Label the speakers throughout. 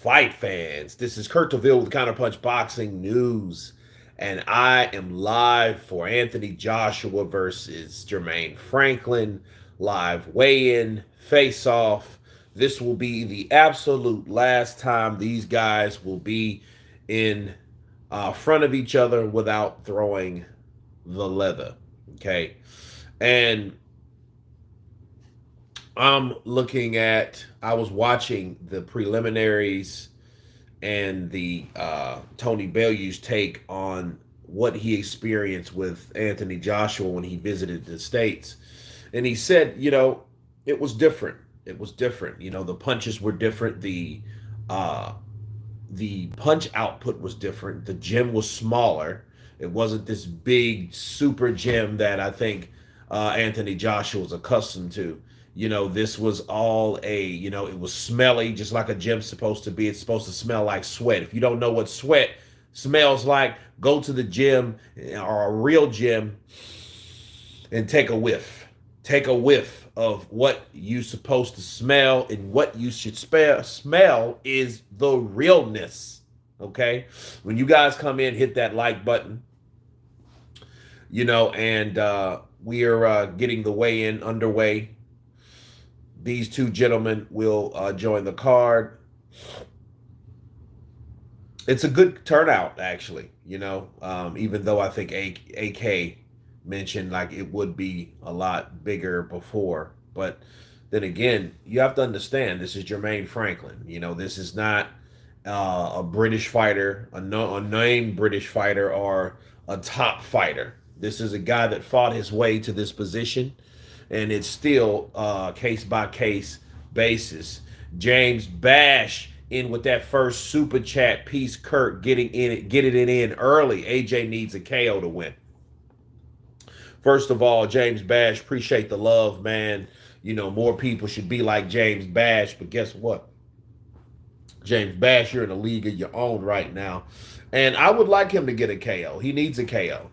Speaker 1: fight fans? This is Kurt DeVille with Counterpunch Boxing News, and I am live for Anthony Joshua versus Jermaine Franklin, live weigh-in, face-off. This will be the absolute last time these guys will be in front of each other without throwing the leather, okay? And I was watching the preliminaries and the Tony Bellew's take on what he experienced with Anthony Joshua when he visited the States. And he said, it was different. It was different. The punches were different. The punch output was different. The gym was smaller. It wasn't this big super gym that I think Anthony Joshua was accustomed to. This was all it was smelly, just like a gym's supposed to be. It's supposed to smell like sweat. If you don't know what sweat smells like, go to the gym or a real gym and take a whiff. Take a whiff of what you're supposed to smell, and what you should smell is the realness. Okay? When you guys come in, hit that like button, and we are getting the weigh-in underway. These two gentlemen will join the card. It's a good turnout, actually, even though I think AK mentioned like it would be a lot bigger before. But then again, you have to understand this is Jermaine Franklin. This is not a British fighter, a named British fighter, or a top fighter. This is a guy that fought his way to this position, and it's still case by case basis. James Bash in with that first super chat piece. Kurt getting it in early. AJ needs a KO to win. First of all, James Bash, appreciate the love, man. More people should be like James Bash, but guess what? James Bash, you're in a league of your own right now. And I would like him to get a KO. He needs a KO,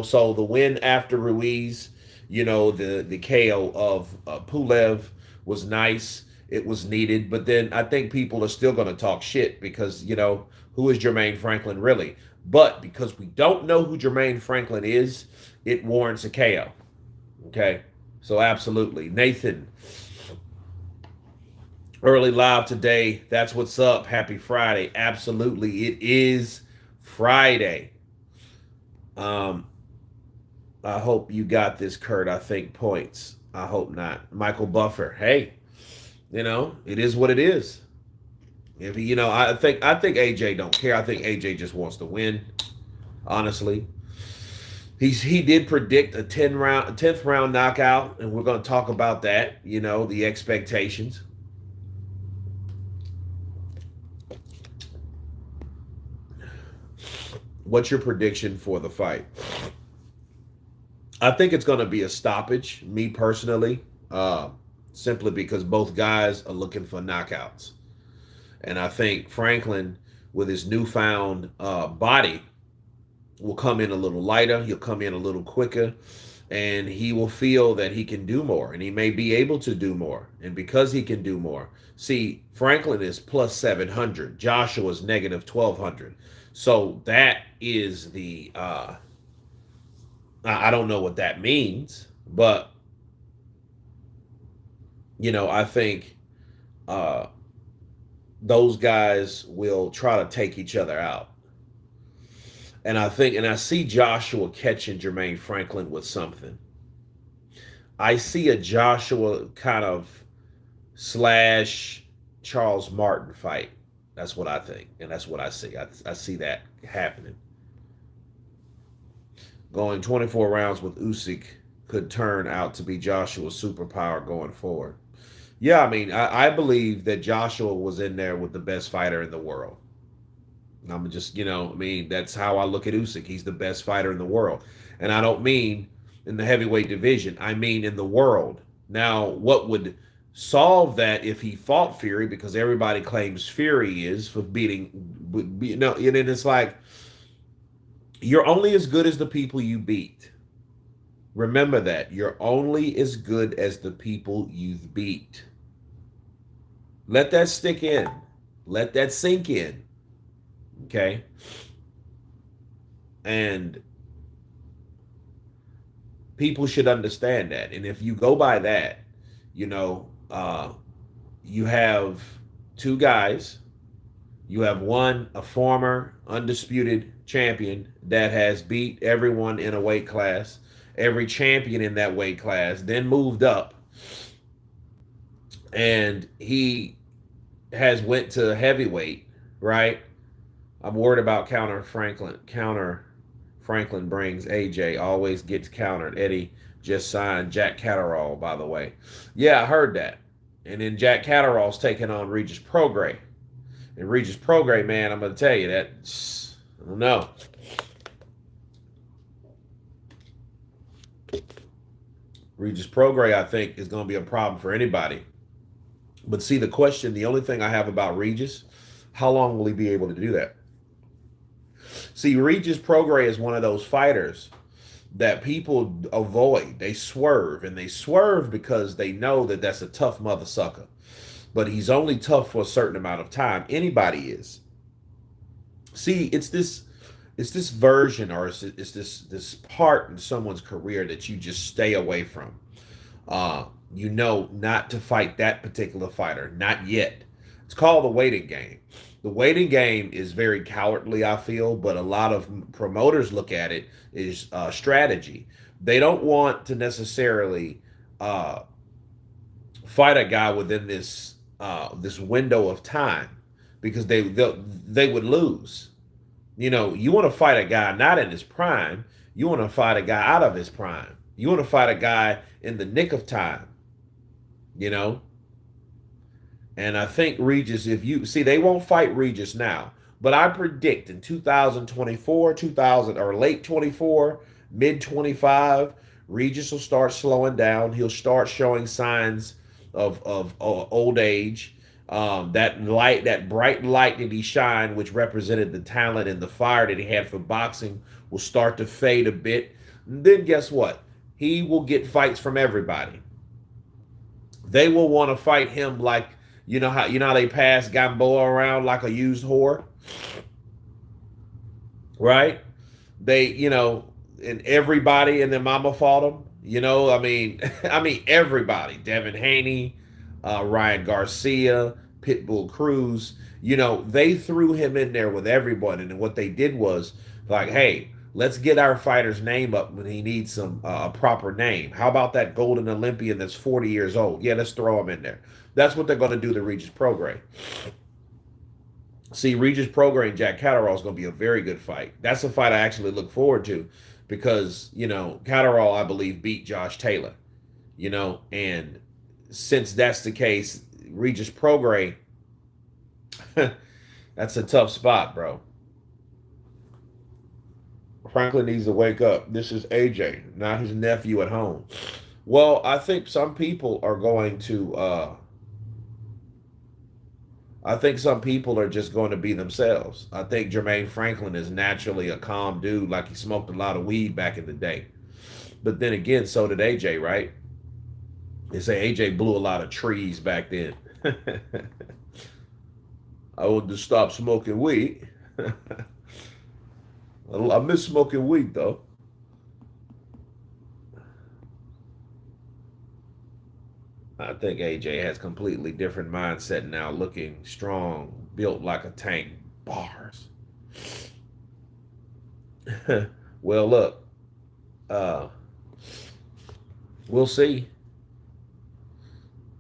Speaker 1: So the win after Ruiz, the KO of Pulev was nice. It was needed. But then I think people are still going to talk shit because, who is Jermaine Franklin really? But because we don't know who Jermaine Franklin is, it warrants a KO. Okay? So absolutely. Nathan, early live today. That's what's up. Happy Friday. Absolutely. It is Friday. I hope you got this, Kurt. I think points. I hope not. Michael Buffer. Hey, it is what it is. If I think AJ don't care. I think AJ just wants to win. Honestly, he did predict a 10th round knockout, and we're going to talk about that. The expectations. What's your prediction for the fight? I think it's going to be a stoppage, me personally, simply because both guys are looking for knockouts. And I think Franklin, with his newfound body, will come in a little lighter. He'll come in a little quicker, and he will feel that he can do more, and he may be able to do more. And because he can do more, see, Franklin is plus 700. Joshua's negative 1,200. So that is the I don't know what that means, but I think those guys will try to take each other out. And I see Joshua catching Jermaine Franklin with something. I see a Joshua kind of slash Charles Martin fight. That's what I think, and that's what I see. I see that happening. Going 24 rounds with Usyk could turn out to be Joshua's superpower going forward. Yeah, I mean, I believe that Joshua was in there with the best fighter in the world. I'm just, that's how I look at Usyk. He's the best fighter in the world. And I don't mean in the heavyweight division. I mean in the world. Now, what would solve that if he fought Fury? Because everybody claims Fury is for beating, and it's like, you're only as good as the people you beat. Remember that. You're only as good as the people you've beat. Let that stick in. Let that sink in. Okay. And people should understand that. And if you go by that, you know, you have two guys. You have one, a former undisputed champion that has beat everyone in a weight class, every champion in that weight class, then moved up, and he has went to heavyweight, right? I'm worried about counter Franklin. Counter Franklin brings AJ, always gets countered. Eddie just signed Jack Catterall, by the way. Yeah, I heard that. And then Jack Catterall's taking on Regis Prograis. And Regis Prograis, man, I'm going to tell you that, I don't know. Regis Prograis, I think, is going to be a problem for anybody. But see, the only thing I have about Regis, how long will he be able to do that? See, Regis Prograis is one of those fighters that people avoid. They swerve, and they swerve because they know that that's a tough mother sucker. But he's only tough for a certain amount of time. Anybody is. See, it's this version, or it's this part in someone's career that you just stay away from. You know not to fight that particular fighter, not yet. It's called the waiting game. The waiting game is very cowardly, I feel, but a lot of promoters look at it as strategy. They don't want to necessarily uh, fight a guy within this window of time because they would lose. You know, you want to fight a guy not in his prime. You want to fight a guy out of his prime. You want to fight a guy in the nick of time. You know, and I think Regis, if you see, they won't fight Regis now, but I predict in 2024, 2000 or late 24, mid 25, Regis will start slowing down. He'll start showing signs of old age. That light, that bright light that he shined, which represented the talent and the fire that he had for boxing, will start to fade a bit. And then guess what? He will get fights from everybody. They will want to fight him like you know how they pass Gamboa around like a used whore, right? And everybody and their mama fought him. I mean, I mean everybody. Devin Haney, Ryan Garcia, Pitbull Cruz. They threw him in there with everyone, and what they did was like, hey, let's get our fighter's name up when he needs some a proper name. How about that Golden Olympian that's 40 years old? Yeah, let's throw him in there. That's what they're going to do to Regis Prograis. See, Regis Prograis and Jack Catterall is going to be a very good fight. That's a fight I actually look forward to because, Catterall, I believe, beat Josh Taylor, and since that's the case, Regis Prograis, that's a tough spot, bro. Franklin needs to wake up. This is AJ, not his nephew at home. Well, I think some people are going to I think some people are just going to be themselves. I think Jermaine Franklin is naturally a calm dude, like he smoked a lot of weed back in the day. But then again, so did AJ, right? They say AJ blew a lot of trees back then. I want to stop smoking weed. I miss smoking weed though. I think AJ has completely different mindset now, looking strong, built like a tank. Bars. Well, look, uh, we'll see.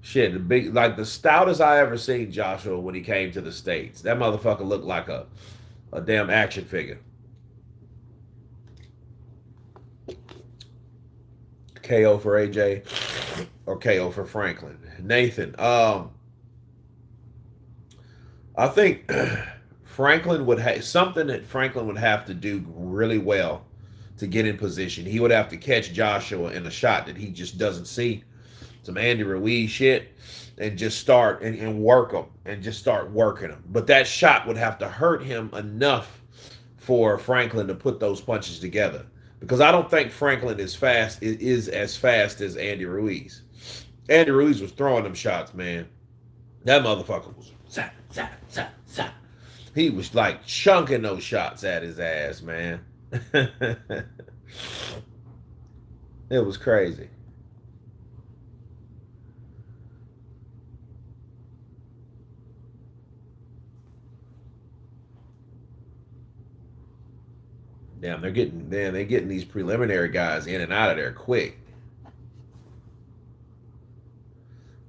Speaker 1: Shit, the big like the stoutest I ever seen Joshua when he came to the States. That motherfucker looked like a damn action figure. KO for AJ or KO for Franklin. Nathan, I think Franklin would have something that Franklin would have to do really well to get in position. He would have to catch Joshua in a shot that he just doesn't see, some Andy Ruiz shit, and just start and work him and just start working him. But that shot would have to hurt him enough for Franklin to put those punches together. Because I don't think Franklin is as fast as Andy Ruiz. Andy Ruiz was throwing them shots, man. That motherfucker was Zap, zap, zap, zap. He was like chunking those shots at his ass, man. It was crazy. Damn, they're getting these preliminary guys in and out of there quick.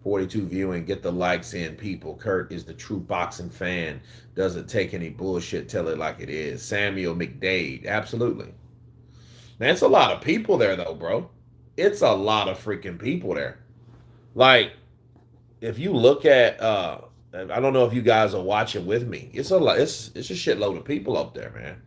Speaker 1: 42 viewing, get the likes in, people. Kurt is the true boxing fan. Doesn't take any bullshit, tell it like it is. Samuel McDade, absolutely. Man, it's a lot of people there though, bro. It's a lot of freaking people there. Like, if you look at I don't know if you guys are watching with me. It's a lot, it's a shitload of people up there, man.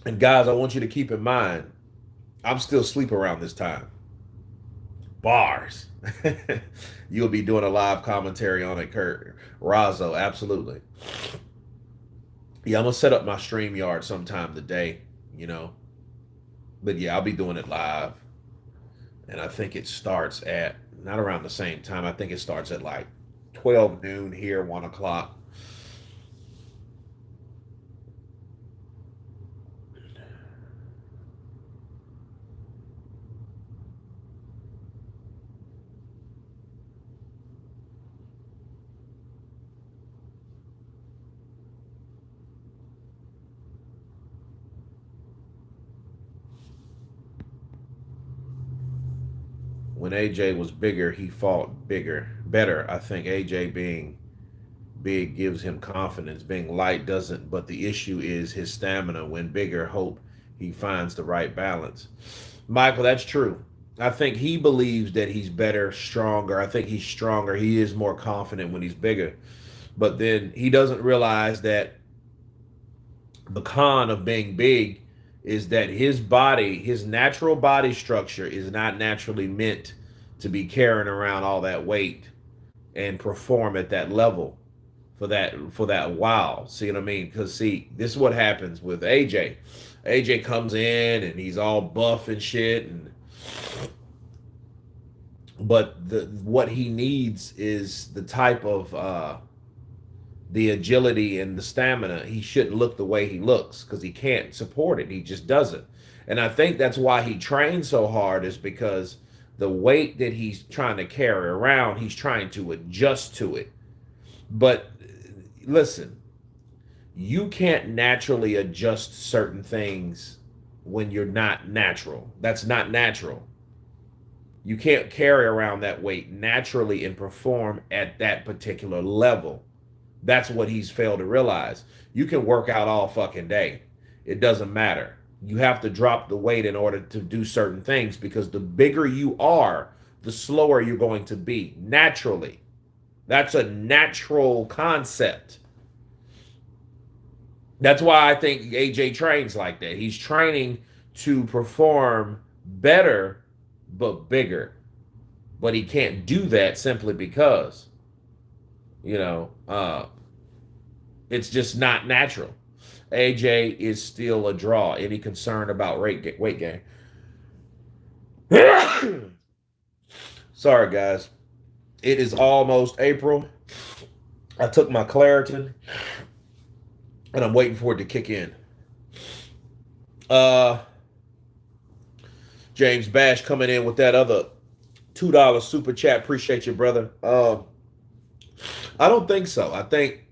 Speaker 1: And guys, I want you to keep in mind, I'm still asleep around this time. Bars. You'll be doing a live commentary on it, Kurt. Razzo, absolutely. Yeah, I'm gonna set up my StreamYard sometime today, you know. But yeah, I'll be doing it live. And I think it starts at not around the same time. I think it starts at like 12 noon here, 1 o'clock. When AJ was bigger, he fought better. I think AJ being big gives him confidence. Being light doesn't. But the issue is his stamina. When bigger, hope he finds the right balance. Michael, that's true. I think he believes that he's better, stronger. I think he's stronger. He is more confident when he's bigger. But then he doesn't realize that the con of being big is that his body, his natural body structure, is not naturally meant to be carrying around all that weight and perform at that level for that wow. See what I mean? Because see, this is what happens with AJ. AJ comes in and he's all buff and shit, and but the what he needs is the type of the agility and the stamina. He shouldn't look the way he looks because he can't support it. He just doesn't. And I think that's why he trains so hard, is because the weight that he's trying to carry around, he's trying to adjust to it. But listen, you can't naturally adjust certain things when you're not natural. That's not natural. You can't carry around that weight naturally and perform at that particular level. That's what he's failed to realize. You can work out all fucking day. It doesn't matter. You have to drop the weight in order to do certain things, because the bigger you are, the slower you're going to be naturally. That's a natural concept. That's why I think AJ trains like that. He's training to perform better but bigger. But he can't do that simply because, you know, it's just not natural. AJ is still a draw. Any concern about weight gain? Sorry, guys. It is almost April. I took my Claritin and I'm waiting for it to kick in. Uh, James Bash coming in with that other $2 super chat. Appreciate you, brother. I don't think so. I think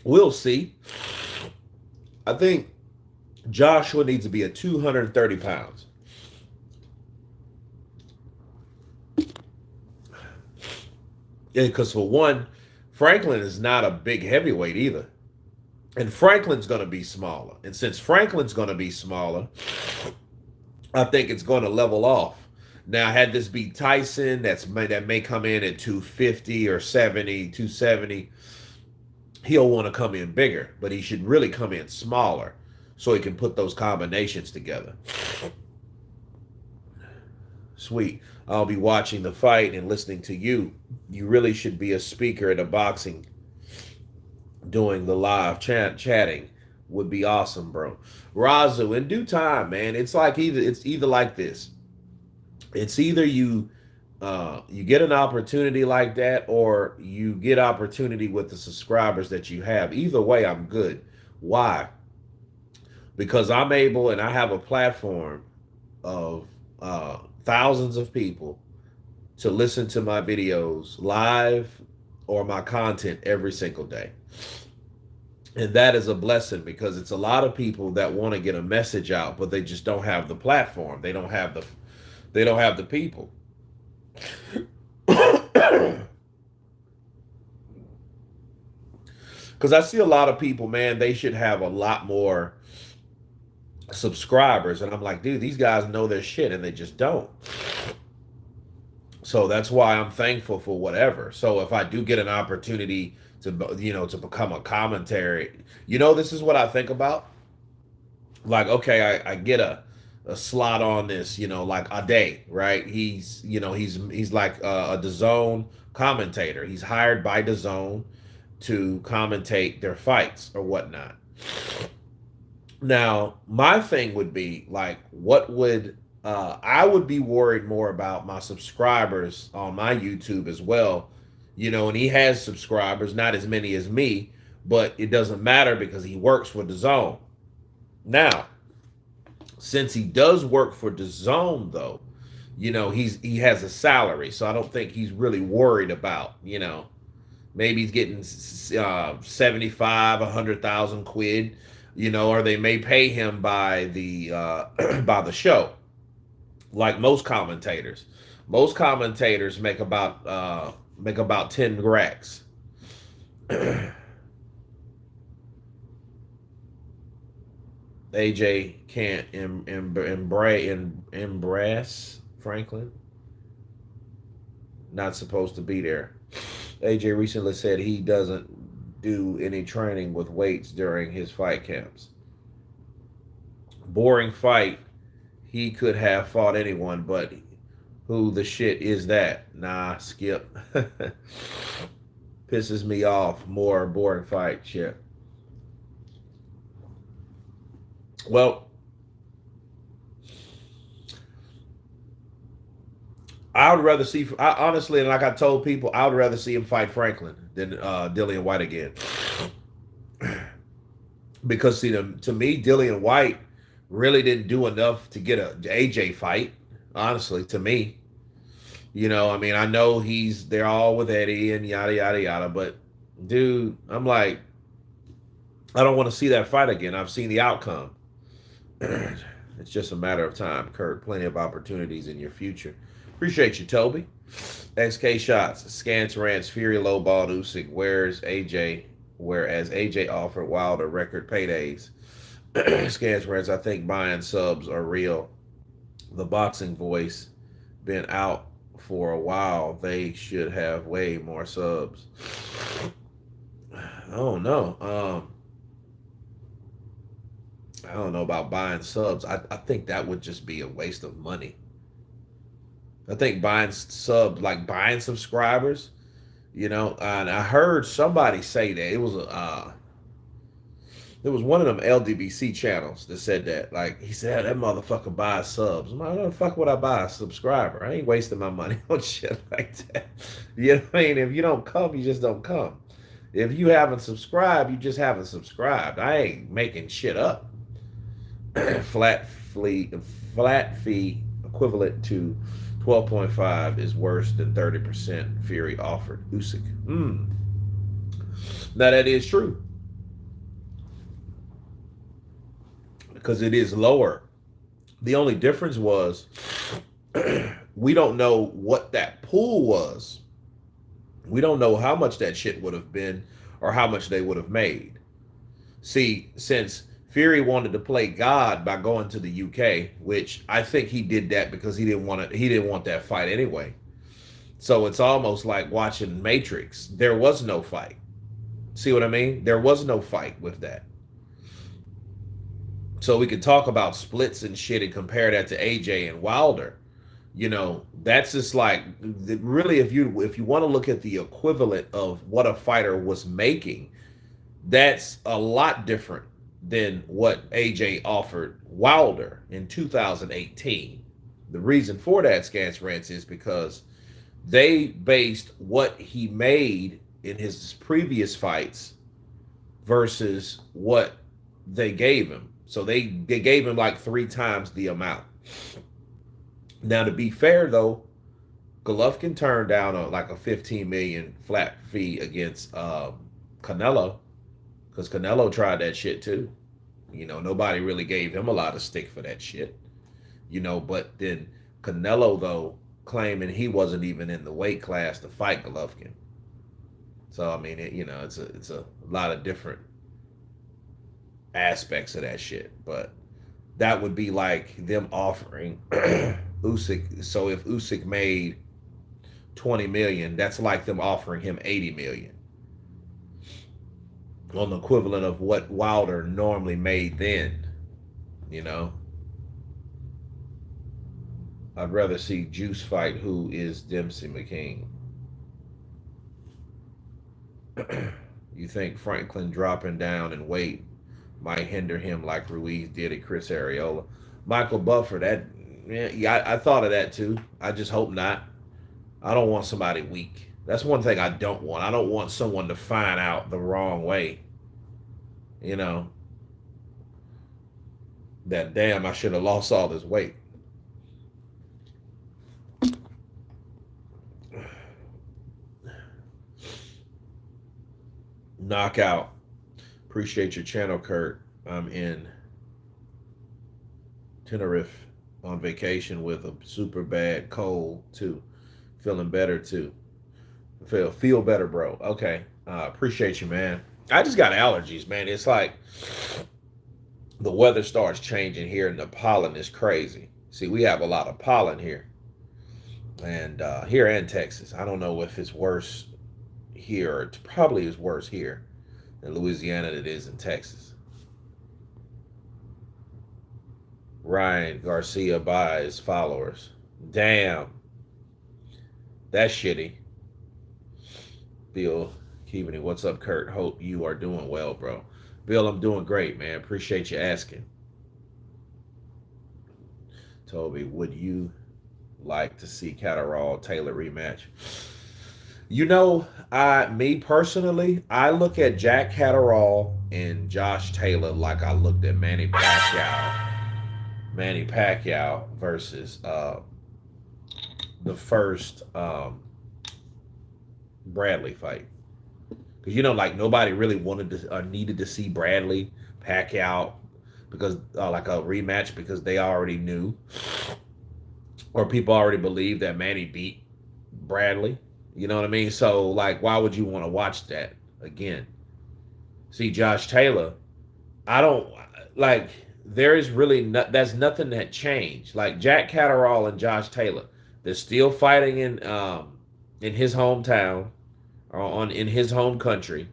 Speaker 1: we'll see. I think Joshua needs to be at 230 pounds. Because for one, Franklin is not a big heavyweight either. And Franklin's going to be smaller. And since Franklin's going to be smaller, I think it's going to level off. Now, had this be Tyson, that may come in at 250 or 70, 270, he'll want to come in bigger. But he should really come in smaller so he can put those combinations together. Sweet. I'll be watching the fight and listening to you. You really should be a speaker at a boxing doing the live chatting would be awesome, bro. Razu, in due time, man. It's either like this. It's either you get an opportunity like that, or you get opportunity with the subscribers that you have. Either way, I'm good. Why? Because I'm able and I have a platform of thousands of people to listen to my videos live or my content every single day. And that is a blessing because it's a lot of people that want to get a message out, but they just don't have the platform. They don't have the people. Because I see a lot of people, man, they should have a lot more subscribers. And I'm like, dude, these guys know their shit and they just don't. So that's why I'm thankful for whatever. So if I do get an opportunity to become a commentary, this is what I think about. Like, okay, I get a slot on this, like a day, right? He's like a DAZN commentator. He's hired by DAZN to commentate their fights or whatnot. Now, my thing would be like, what would I would be worried more about my subscribers on my YouTube as well, and he has subscribers, not as many as me, but it doesn't matter because he works for the zone. Now, since he does work for the zone, though, he has a salary, so I don't think he's really worried about, maybe he's getting 75, 100,000 quid, or they may pay him by the by the show, like most commentators. Most commentators make about 10 racks. AJ can't embrace Franklin. Not supposed to be there. AJ recently said he doesn't do any training with weights during his fight camps. Boring fight. He could have fought anyone, but who the shit is that? Nah, skip. Pisses me off. More boring fight shit. Well, I would rather see. Honestly, and like I told people, I would rather see him fight Franklin than Dillian White again. Because see, to me, Dillian White really didn't do enough to get a AJ fight. Honestly, to me, I mean, I know they're all with Eddie and yada yada yada, but dude, I'm like, I don't want to see that fight again. I've seen the outcome. It's just a matter of time, Kurt. Plenty of opportunities in your future. Appreciate you, Toby. XK shots. Scans rants. Fury lowballed Usyk. Whereas AJ offered Wilder record paydays. Scans rants. I think buying subs are real. The boxing voice been out for a while. They should have way more subs. I don't know. I don't know about buying subs. I think that would just be a waste of money. I think buying subs, like buying subscribers, and I heard somebody say that it was one of them LDBC channels that said that. Like he said, that motherfucker buys subs. I'm like, what the fuck would I buy a subscriber? I ain't wasting my money on shit like that. You know what I mean? If you don't come, you just don't come. If you haven't subscribed, you just haven't subscribed. I ain't making shit up. flat fee equivalent to 12.5 is worse than 30% Fury offered Usyk. Now that is true because it is lower. The only difference was we don't know what that pool was. We don't know how much that shit would have been or how much they would have made. See, since Fury wanted to play God by going to the UK, which I think he did that because he didn't want that fight anyway. So it's almost like watching Matrix. There was no fight. See what I mean? There was no fight with that. So we could talk about splits and shit and compare that to AJ and Wilder. That's just like really, if you want to look at the equivalent of what a fighter was making, that's a lot different than what AJ offered Wilder in 2018. The reason for that, Scance Rants, is because they based what he made in his previous fights versus what they gave him. So they gave him like three times the amount. Now, to be fair though, Golovkin turned down like a 15 million flat fee against Canelo, because Canelo tried that shit too. Nobody really gave him a lot of stick for that shit. But then Canelo though claiming he wasn't even in the weight class to fight Golovkin. So I mean, it's a lot of different aspects of that shit. But that would be like them offering Usyk. So if Usyk made 20 million, that's like them offering him 80 million on the equivalent of what Wilder normally made then. You know, I'd rather see Juice fight who is Dempsey McKean. You think Franklin dropping down in weight might hinder him like Ruiz did at Chris Arreola? Michael Buffer, yeah, I thought of that too. I just hope not. I don't want somebody weak. That's one thing I don't want. I don't want someone to find out the wrong way. You know, that damn, I should have lost all this weight. Knockout. Appreciate your channel, Kurt. I'm in Tenerife on vacation with a super bad cold too. Feeling better too. Feel better, bro. Okay. Appreciate you, man. I just got allergies, man. It's like the weather starts changing here and the pollen is crazy. See, we have a lot of pollen here. And here in Texas. I don't know if it's worse here. It probably is worse here in Louisiana than it is in Texas. Ryan Garcia buys followers. Damn. That's shitty. Bill Keaveney, what's up, Kurt? Hope you are doing well, bro. Bill, I'm doing great, man. Appreciate you asking. Toby, would you like to see Catterall Taylor rematch? Me personally, I look at Jack Catterall and Josh Taylor like I looked at Manny Pacquiao. Manny Pacquiao versus the first Bradley fight. Because like nobody really wanted to needed to see Bradley Pacquiao because like a rematch because they already knew or people already believed that Manny beat Bradley. You know what I mean? So like, why would you want to watch that again? See, Josh Taylor, I don't like. There is really that's nothing that changed. Like Jack Catterall and Josh Taylor, they're still fighting in his hometown or in his home country.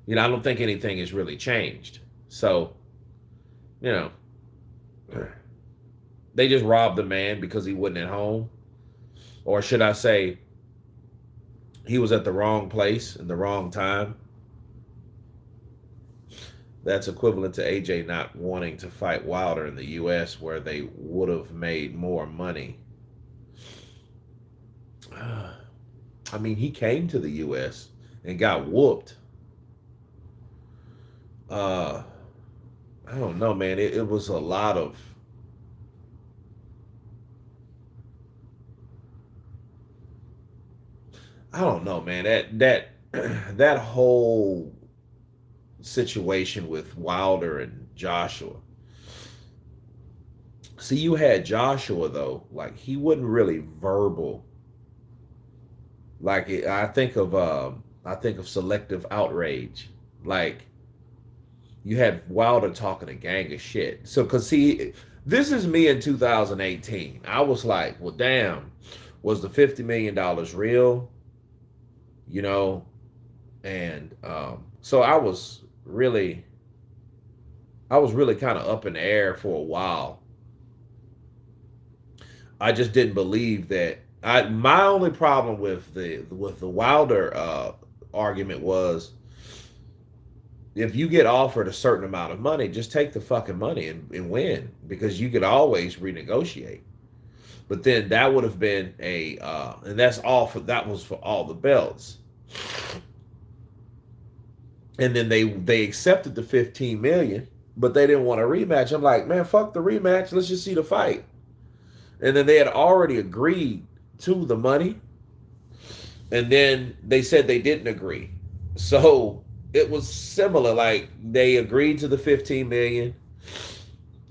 Speaker 1: I don't think anything has really changed. So, you know, they just robbed the man because he wasn't at home, or should I say, he was at the wrong place in the wrong time. That's equivalent to AJ not wanting to fight Wilder in the U.S. where they would have made more money. I mean, he came to the U.S. and got whooped. I don't know, man. It was a lot of. I don't know, man. That whole situation with Wilder and Joshua. See, you had Joshua though, like he wasn't really verbal. Like I think of Selective Outrage. Like you had Wilder talking a gang of shit. So, cause see, this is me in 2018. I was like, well, damn, was the $50 million real? And so I was really kind of up in the air for a while. I just didn't believe that. My only problem with the Wilder argument was, if you get offered a certain amount of money, just take the fucking money and win, because you could always renegotiate. But then that would have been and that's all for that was for all the belts. And then they accepted the 15 million, but they didn't want a rematch. I'm like, man, fuck the rematch. Let's just see the fight. And then they had already agreed to the money, and then they said they didn't agree. So it was similar. Like, they agreed to the 15 million,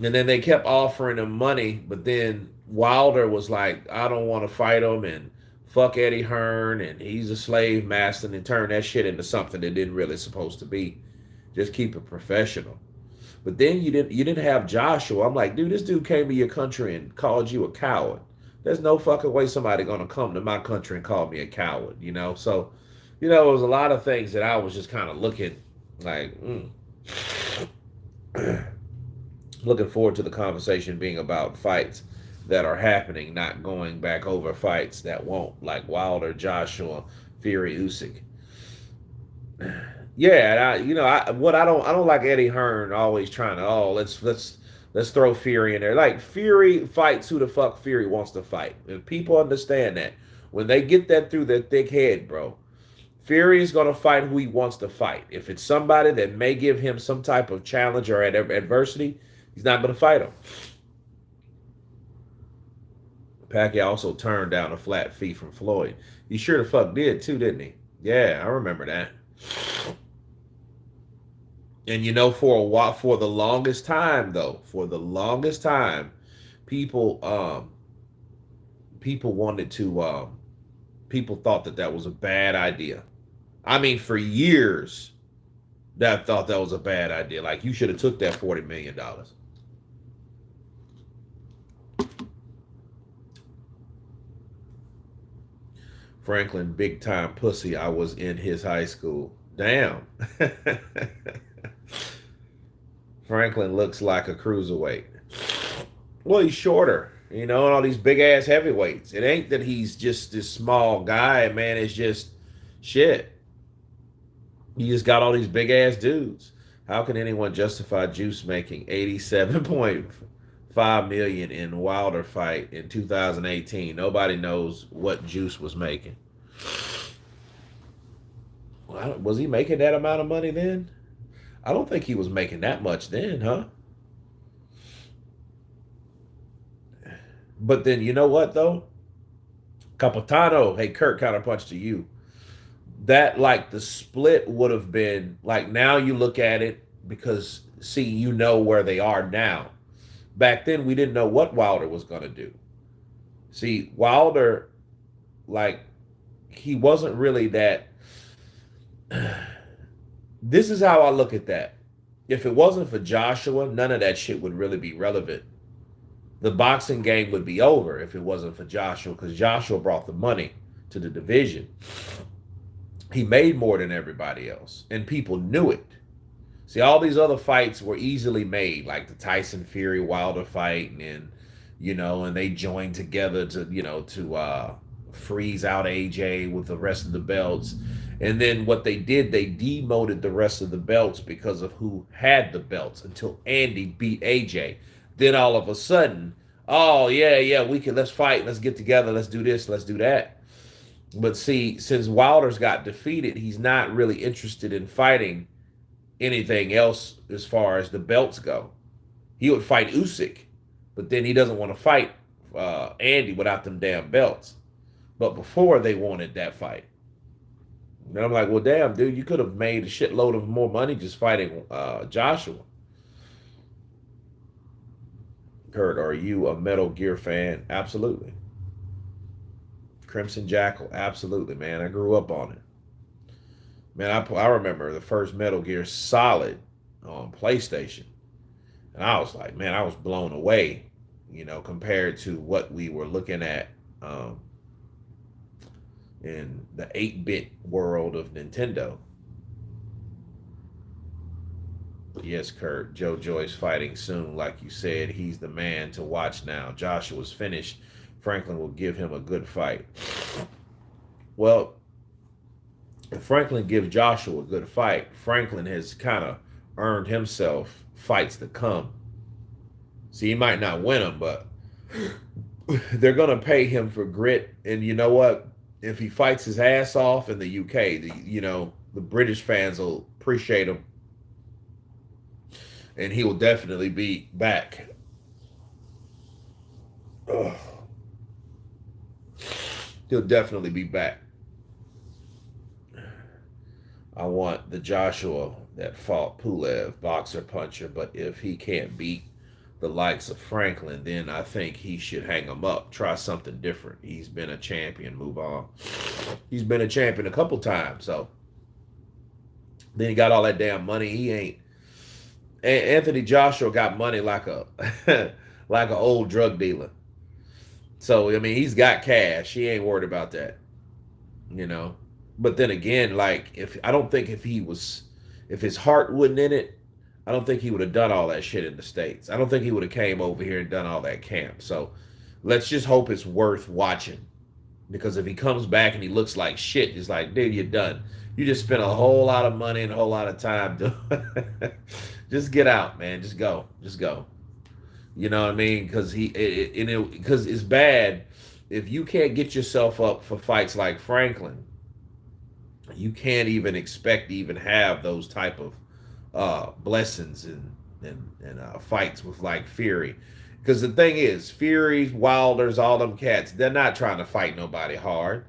Speaker 1: and then they kept offering him money, but then Wilder was like, I don't want to fight him, and fuck Eddie Hearn, and he's a slave master, and turned that shit into something that didn't really supposed to be. Just keep it professional. But then you didn't have Joshua. I'm like, dude, this dude came to your country and called you a coward. There's no fucking way somebody gonna come to my country and call me a coward, you know? So, it was a lot of things that I was just kind of looking like, looking forward to the conversation being about fights that are happening, not going back over fights that won't, like Wilder, Joshua, Fury, Usyk. Yeah, and I don't like Eddie Hearn always trying to, let's throw Fury in there. Like, Fury fights who the fuck Fury wants to fight. If people understand that, when they get that through their thick head, bro, Fury is gonna fight who he wants to fight. If it's somebody that may give him some type of challenge or adversity, he's not gonna fight him. Pacquiao also turned down a flat fee from Floyd. He sure the fuck did too, didn't he? Yeah, I remember that. And for a while, for the longest time, though, people people wanted to people thought that that was a bad idea. I mean, for years, that thought that was a bad idea. Like, you should have took that $40 million. Franklin, big time pussy. I was in his high school. Damn. Franklin looks like a cruiserweight. Well, he's shorter, and all these big ass heavyweights. It ain't that he's just this small guy, man. It's just shit. You just got all these big ass dudes. How can anyone justify Juice making 87.5 million in Wilder fight in 2018? Nobody knows what Juice was making. Was he making that amount of money then? I don't think he was making that much then, huh? But then, you know what though? Capitano, hey, Kurt, counterpunch to you. That, like, the split would have been like, now you look at it, because see, where they are now. Back then, we didn't know what Wilder was going to do. See, Wilder, like, he wasn't really that. This is how I look at that. If it wasn't for Joshua, none of that shit would really be relevant. The boxing game would be over if it wasn't for Joshua, because Joshua brought the money to the division. He made more than everybody else, and people knew it. See, all these other fights were easily made, like the Tyson Fury Wilder fight, and they joined together to freeze out AJ with the rest of the belts. And then what they did, they demoted the rest of the belts because of who had the belts, until Andy beat AJ. Then all of a sudden, oh yeah, let's fight, let's get together, let's do this, let's do that. But see, since Wilder's got defeated, he's not really interested in fighting anything else as far as the belts go. He would fight Usyk, but then he doesn't want to fight Andy without them damn belts. But before, they wanted that fight. And I'm like, well, damn, dude, you could have made a shitload of more money just fighting Joshua. Kurt, are you a Metal Gear fan? Absolutely. Crimson Jackal, absolutely, man. I grew up on it. Man, I remember the first Metal Gear Solid on PlayStation. And I was like, man, I was blown away, compared to what we were looking at in the 8-bit world of Nintendo. Yes, Kurt. Joe Joyce fighting soon. Like you said, he's the man to watch now. Joshua's finished Franklin will give him a good fight. Well, if Franklin gives Joshua a good fight, Franklin has kind of earned himself fights to come. See, he might not win them, but they're going to pay him for grit. And you know what? If he fights his ass off in the UK, the British fans will appreciate him, and he will definitely be back. Ugh. He'll definitely be back. I want the Joshua that fought Pulev, boxer puncher, but if he can't beat the likes of Franklin, then I think he should hang him up. Try something different. He's been a champion. Move on. He's been a champion a couple times. So then he got all that damn money. He ain't. Anthony Joshua got money like a like an old drug dealer. So I mean, he's got cash. He ain't worried about that. You know. But then again, like if I don't think if his heart wasn't in it, I don't think he would have done all that shit in the States. I don't think he would have came over here and done all that camp. So let's just hope it's worth watching. Because if he comes back and he looks like shit, it's like, dude, you're done. You just spent a whole lot of money and a whole lot of time. Just get out, man. Just go. Just go. You know what I mean? Because because it's bad if you can't get yourself up for fights like Franklin. You can't even expect to even have those type of blessings and fights with like Fury. Because the thing is, Fury's, Wilder's, all them cats, they're not trying to fight nobody hard.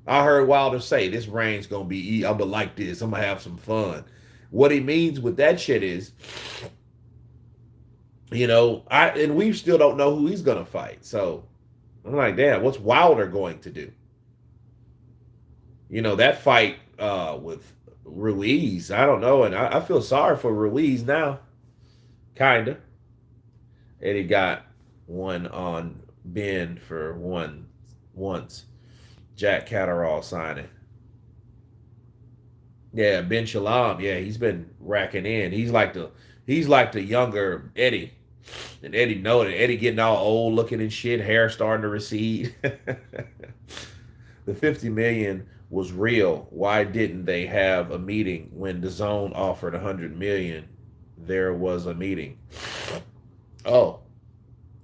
Speaker 1: I heard Wilder say, this reign's going to be, I'm going to like this. I'm going to have some fun. What he means with that shit is, and we still don't know who he's going to fight. So I'm like, damn, what's Wilder going to do? That fight with Ruiz, I don't know. And I feel sorry for Ruiz now. Kind of. And he got one on Ben for once. Jack Catterall signing. Yeah, Ben Shalom. Yeah, he's been racking in. He's like the younger Eddie. And Eddie know that Eddie getting all old looking and shit, hair starting to recede. The 50 million was real. Why didn't they have a meeting when DAZN offered 100 million? There was a meeting. Oh,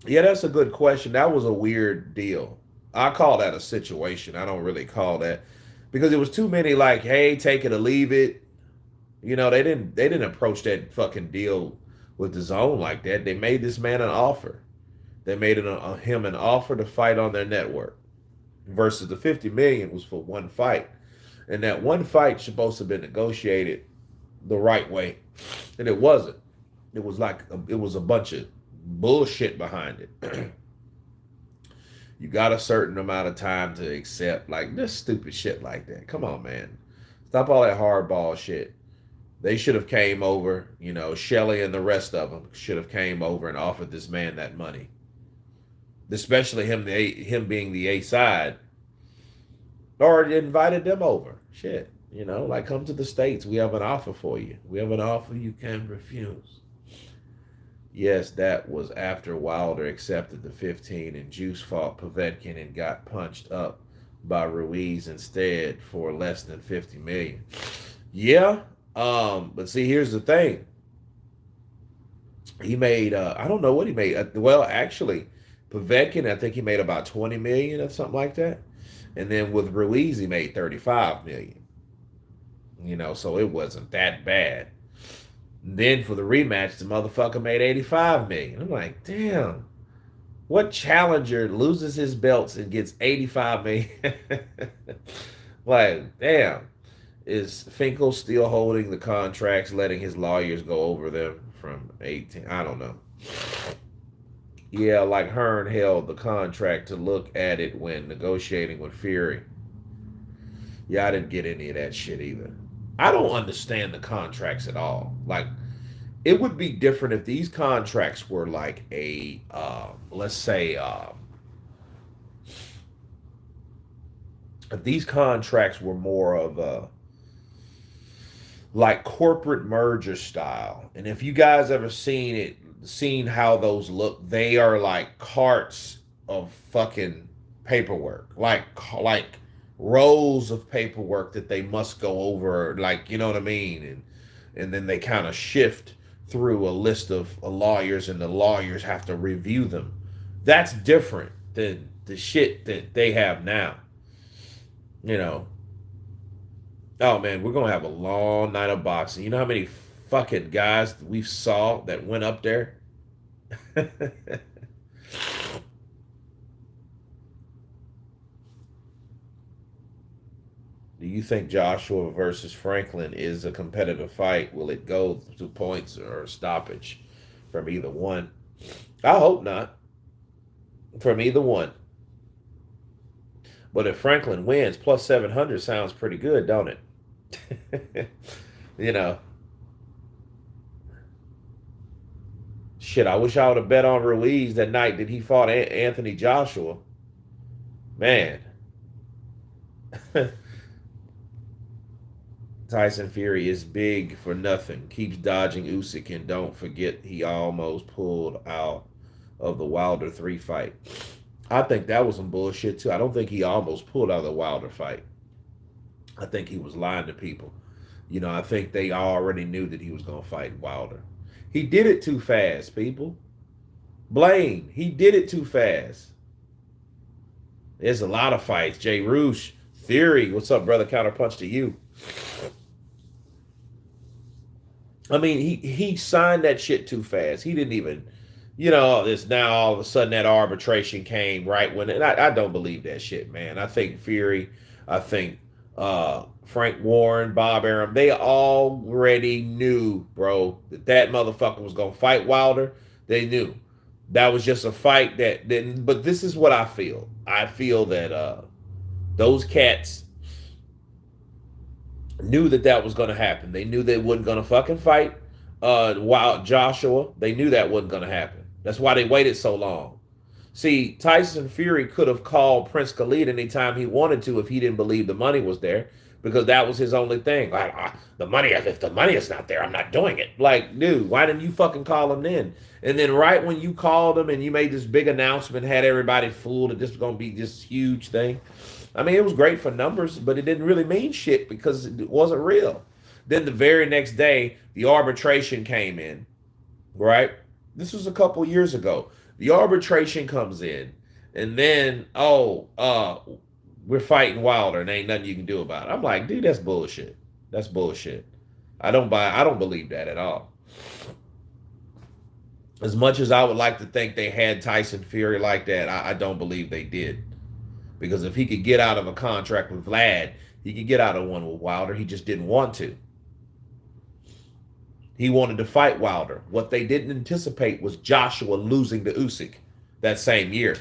Speaker 1: yeah, that's a good question. That was a weird deal. I call that a situation. I don't really call that because it was too many like, hey, take it or leave it. They didn't approach that fucking deal with DAZN like that. They made this man an offer. They made him an offer to fight on their network versus the 50 million was for one fight. And that one fight supposed to have been negotiated the right way. And it wasn't. It was a bunch of bullshit behind it. You got a certain amount of time to accept like this stupid shit like that. Come on, man. Stop all that hardball shit. They should have came over, Shelley and the rest of them should have came over and offered this man that money. Especially him being the A side. Or invited them over. Shit. Like come to the States. We have an offer for you. We have an offer you can refuse. Yes, that was after Wilder accepted the 15 and Juice fought Povetkin and got punched up by Ruiz instead for less than 50 million. Yeah, but see, here's the thing. He made, I don't know what he made. Well, actually, Povetkin, I think he made about 20 million or something like that. And then with Ruiz, he made 35 million. So it wasn't that bad. Then for the rematch, the motherfucker made 85 million. I'm like, damn, what challenger loses his belts and gets 85 million? Like, damn, is Finkel still holding the contracts, letting his lawyers go over them from 18? I don't know. Yeah, like Hearn held the contract to look at it when negotiating with Fury. Yeah, I didn't get any of that shit either. I don't understand the contracts at all. Like, it would be different if these contracts were like a, let's say, if these contracts were more of a, like corporate merger style. And if you guys ever seen how those look, they are like carts of fucking paperwork, like rows of paperwork that they must go over, like, you know what I mean, and then they kind of shift through a list of lawyers, and the lawyers have to review them. That's different than the shit that they have now. You know, oh man, we're gonna have a long night of boxing. You know how many fucking guys we saw that went up there? Do you think Joshua versus Franklin is a competitive fight? Will it go to points or stoppage from either one? I hope not from either one. But if Franklin wins, plus 700 sounds pretty good, don't it? You know, shit, I wish I would have bet on Ruiz that night that he fought Anthony Joshua. Man, Tyson Fury is big for nothing. Keeps dodging Usyk, and don't forget he almost pulled out of the Wilder 3 fight. I think that was some bullshit too. I don't think he almost pulled out of the Wilder fight. I think he was lying to people. You know, I think they already knew that he was going to fight Wilder. He did it too fast, people. Blaine, he did it too fast. There's a lot of fights. Jay Roosh, Theory, what's up, brother? Counterpunch to you. I mean, he signed that shit too fast. He didn't even, you know, this now all of a sudden that arbitration came right when, and I don't believe that shit, man. I think Fury, I think Frank Warren, Bob Arum, they already knew, bro, that motherfucker was gonna fight Wilder. They knew. That was just a fight that didn't. But this is what I feel. I feel that those cats knew that that was going to happen. They knew they wasn't going to fucking fight Wild Joshua. They knew that wasn't going to happen. That's why they waited so long. See, Tyson Fury could have called Prince Khalid anytime he wanted to if he didn't believe the money was there, because that was his only thing. The money, if the money is not there, I'm not doing it. Like, dude, why didn't you fucking call him then? And then right when you called him and you made this big announcement, had everybody fooled that this was going to be this huge thing. I mean, it was great for numbers, but it didn't really mean shit because it wasn't real. Then the very next day, the arbitration came in, right? This was a couple years ago. The arbitration comes in, and then, we're fighting Wilder, and ain't nothing you can do about it. I'm like, dude, that's bullshit. That's bullshit. I don't believe that at all. As much as I would like to think they had Tyson Fury like that, I don't believe they did. Because if he could get out of a contract with Vlad, he could get out of one with Wilder. He just didn't want to. He wanted to fight Wilder. What they didn't anticipate was Joshua losing to Usyk that same year.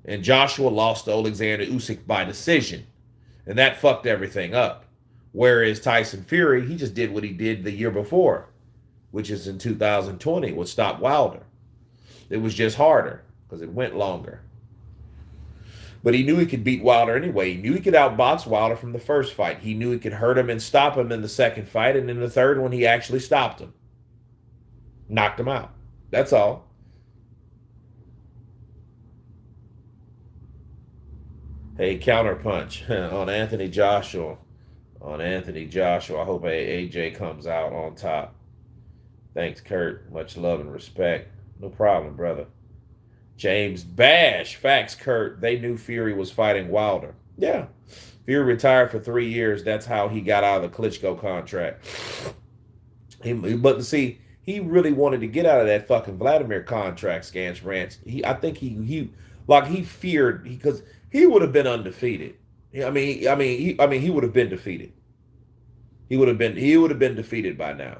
Speaker 1: And Joshua lost to Alexander Usyk by decision. And that fucked everything up. Whereas Tyson Fury, he just did what he did the year before, which is in 2020, would stop Wilder. It was just harder because it went longer. But he knew he could beat Wilder anyway. He knew he could outbox Wilder from the first fight. He knew he could hurt him and stop him in the second fight. And in the third one, he actually stopped him. Knocked him out. That's all. Hey, counterpunch on Anthony Joshua. On Anthony Joshua. I hope AJ comes out on top. Thanks, Kurt. Much love and respect. No problem, brother. James Bash. Facts, Kurt. They knew Fury was fighting Wilder. Yeah. Fury retired for 3 years. That's how he got out of the Klitschko contract. But see, he really wanted to get out of that fucking Vladimir contract, Scans Ranch. I think he feared, because he would have been undefeated. He would have been defeated. He would have been defeated by now.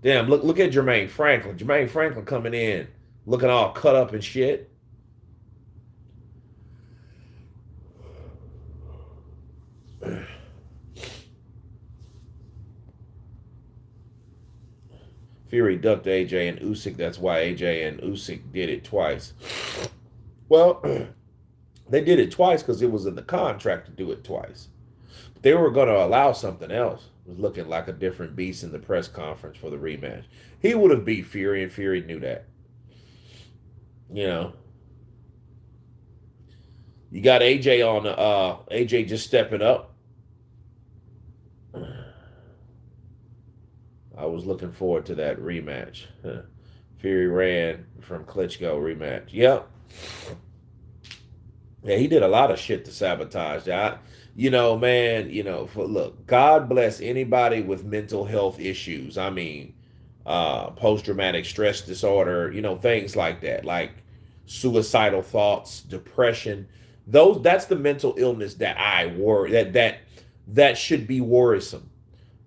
Speaker 1: Damn, look at Jermaine Franklin. Jermaine Franklin coming in, looking all cut up and shit. Fury ducked AJ and Usyk. That's why AJ and Usyk did it twice. Well, they did it twice because it was in the contract to do it twice. But they were going to allow something else. It was looking like a different beast in the press conference for the rematch. He would have beat Fury, and Fury knew that. You know. You got AJ on AJ just stepping up. I was looking forward to that rematch. Fury ran from Klitschko rematch. Yep. Yeah, he did a lot of shit to sabotage that. You know, man, look, God bless anybody with mental health issues. I mean, post traumatic stress disorder, things like that, like suicidal thoughts, depression. That's the mental illness that I worry that should be worrisome.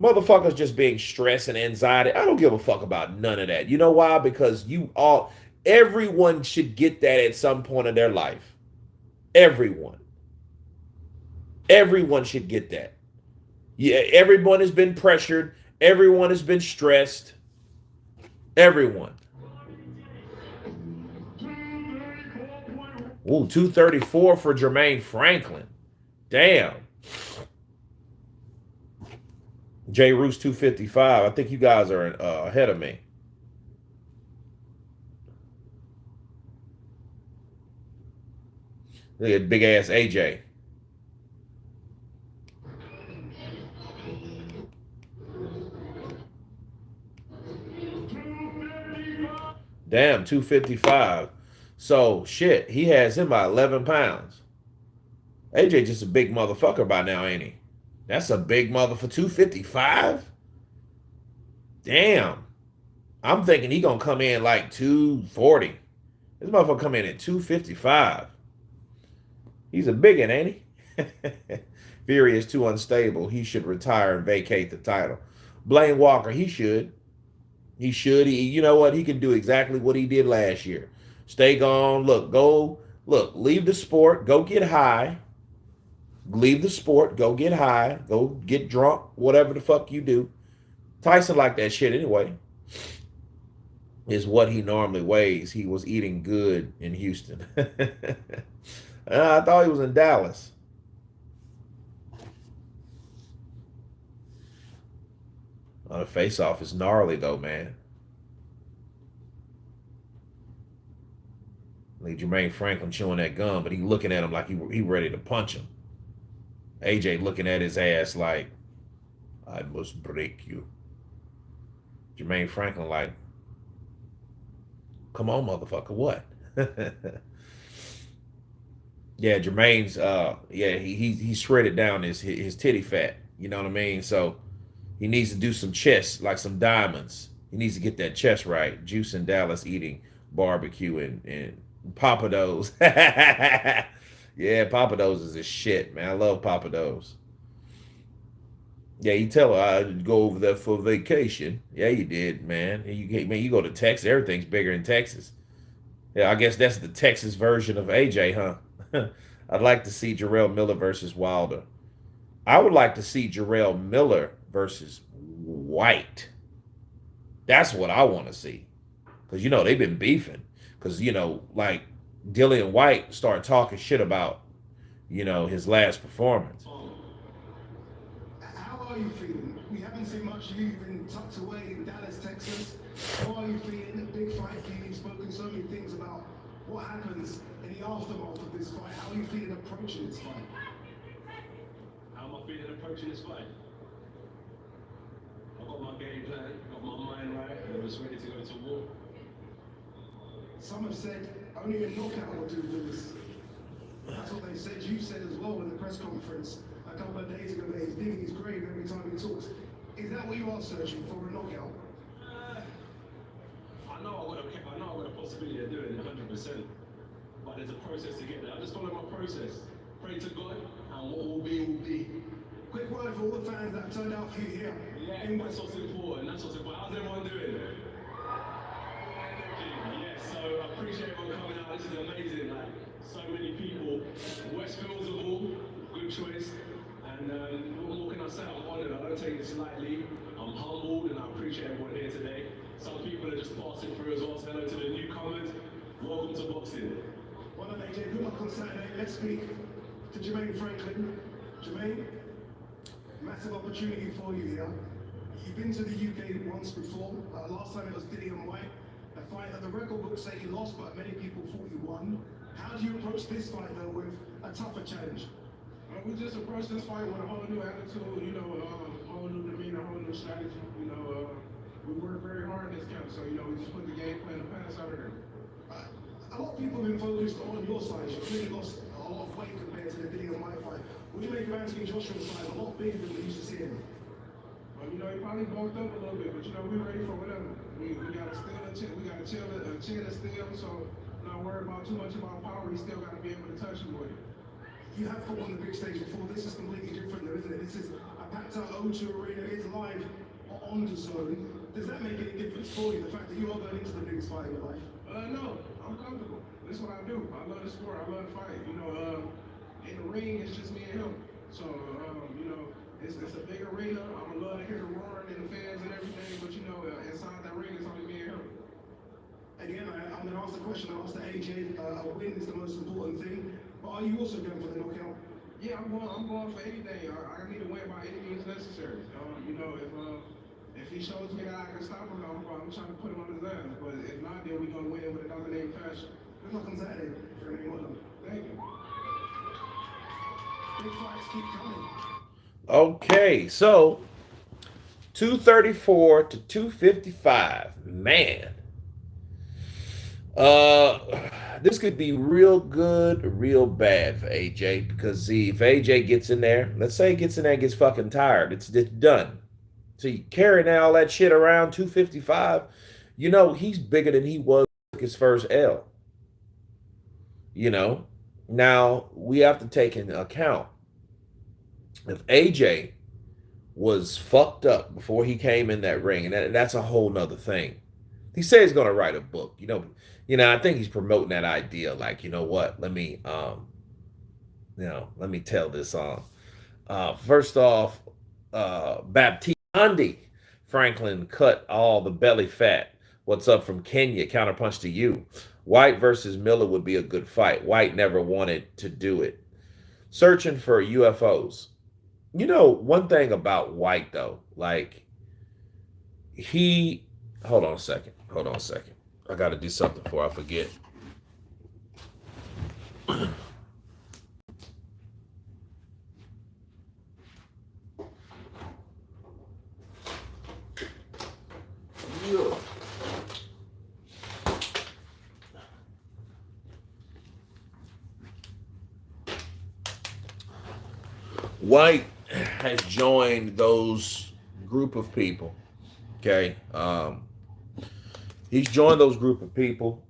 Speaker 1: Motherfuckers just being stressed and anxiety. I don't give a fuck about none of that. You know why? Because everyone should get that at some point of their life. Everyone. Everyone should get that. Yeah, everyone has been pressured. Everyone has been stressed. Everyone. Ooh, 234 for Jermaine Franklin. Damn. J Roos 255. I think you guys are ahead of me. Look at big ass AJ. Damn, 255. So shit, he has him by 11 pounds. AJ just a big motherfucker by now, ain't he? That's a big mother for 255. Damn. I'm thinking he gonna come in like 240. This motherfucker come in at 255. He's a biggin, ain't he? Fury is too unstable. He should retire and vacate the title. Blaine Walker, he should. He should. You know what? He can do exactly what he did last year. Stay gone. Leave the sport. Go get high. Leave the sport. Go get high. Go get drunk. Whatever the fuck you do. Tyson liked that shit anyway. Is what he normally weighs. He was eating good in Houston. I thought he was in Dallas. The face-off is gnarly though, man. Like Jermaine Franklin chewing that gum, but he looking at him like he ready to punch him. AJ looking at his ass like, I must break you. Jermaine Franklin like, come on, motherfucker, what? Yeah, Jermaine's he shredded down his titty fat. You know what I mean? So he needs to do some chest, like some diamonds. He needs to get that chest right. Juice in Dallas eating barbecue and Papados. Yeah, Papados is a shit, man. I love Papados. Yeah, you tell her I'd go over there for vacation. Yeah, you did, man. You go to Texas. Everything's bigger in Texas. Yeah, I guess that's the Texas version of AJ, huh? I'd like to see Jarrell Miller versus Wilder. I would like to see Jarrell Miller versus White. That's what I want to see. Because, they've been beefing. Because, like Dillian White started talking shit about, his last performance.
Speaker 2: How are you feeling? We haven't seen much of you. You've been tucked away in Dallas, Texas. How are you feeling? A big fight for you. You've spoken so many things about what happens in the aftermath of this fight. How are you feeling approaching this fight?
Speaker 3: How am I feeling approaching this fight? I've got my game plan, got my mind right, and I'm just ready to go to war.
Speaker 2: Some have said only a knockout will do this. That's what they said. You said as well in the press conference a couple of days ago that he's digging his grave every time he talks. Is that what you are searching for, a knockout?
Speaker 3: I know I've got a possibility of doing it 100%, but there's a process to get there. I just follow my process. Pray to God, and what will be, will be.
Speaker 2: Quick word for all the fans that have turned out for you here.
Speaker 3: Yeah, that's what's important. How's everyone doing? Yeah, so I appreciate everyone coming out. This is amazing. Like, so many people. Westfield's of all, good choice. And what can I say? I'm honoured. I don't take this lightly. I'm humbled, and I appreciate everyone here today. Some people are just passing through as well. So hello to the newcomers. Welcome to boxing.
Speaker 2: Well done, AJ. Good luck on Saturday. Let's speak to Jermaine Franklin. Jermaine, massive opportunity for you here. You've been to the UK once before. Last time it was Dillian White. A fight that the record books say you lost, but many people thought you won. How do you approach this fight though with a tougher challenge?
Speaker 3: We just approached this fight with a whole new attitude, whole new demeanor, whole new strategy. We worked very hard in this camp, so we just put the game plan to pass out of there.
Speaker 2: A lot of people have been focused on your side. You've clearly lost a lot of weight compared to the beginning of my fight. What do you make of Anthony Joshua's side? A lot bigger than we used to see him.
Speaker 3: He probably bulked up a little bit, but we're ready for whatever. We got to steal we got to chill a chin and steal, so not worry about too much about power. He still got to be able to touch him with it.
Speaker 2: You have fought on the big stage before. This is completely different though, isn't it? This is a packed out O2 arena. It's live on the zone. Does that make any difference for you, the fact that you are going into the biggest fight of your life?
Speaker 3: No, I'm comfortable. This is what I do. I love the sport. I love to fight. In the ring, it's just me and him. So, it's a big arena. I'm gonna love to hear the roaring and the fans and everything, but inside that ring, it's only me and him.
Speaker 2: Again, I'm going to ask the question I asked to AJ. A win is the most important thing, but are you also going for the knockout?
Speaker 3: Yeah, I'm going for anything. I need to win by any means necessary. If he shows me that I can stop him, I'm trying to put him on his ass. But if not, then we're going to win with another name fashion.
Speaker 2: Good luck on Saturday, Jermaine. Well done.
Speaker 3: Thank you.
Speaker 2: Big fights keep coming.
Speaker 1: Okay, so 234 to 255. Man. This could be real good or real bad for AJ because see, if AJ gets in there, let's say he gets in there and gets fucking tired, it's done. So you carrying all that shit around 255, he's bigger than he was his first L. Now we have to take into account if AJ was fucked up before he came in that ring, and that's a whole nother thing. He says he's gonna write a book. I think he's promoting that idea. Like, what? Let me tell this on. First off, Baptiste Andy Franklin cut all the belly fat. What's up from Kenya? Counterpunch to you. White versus Miller would be a good fight. White never wanted to do it. Searching for UFOs. One thing about White though, like hold on a second. I got to do something before I forget. White has joined those group of people. Okay. He's joined those group of people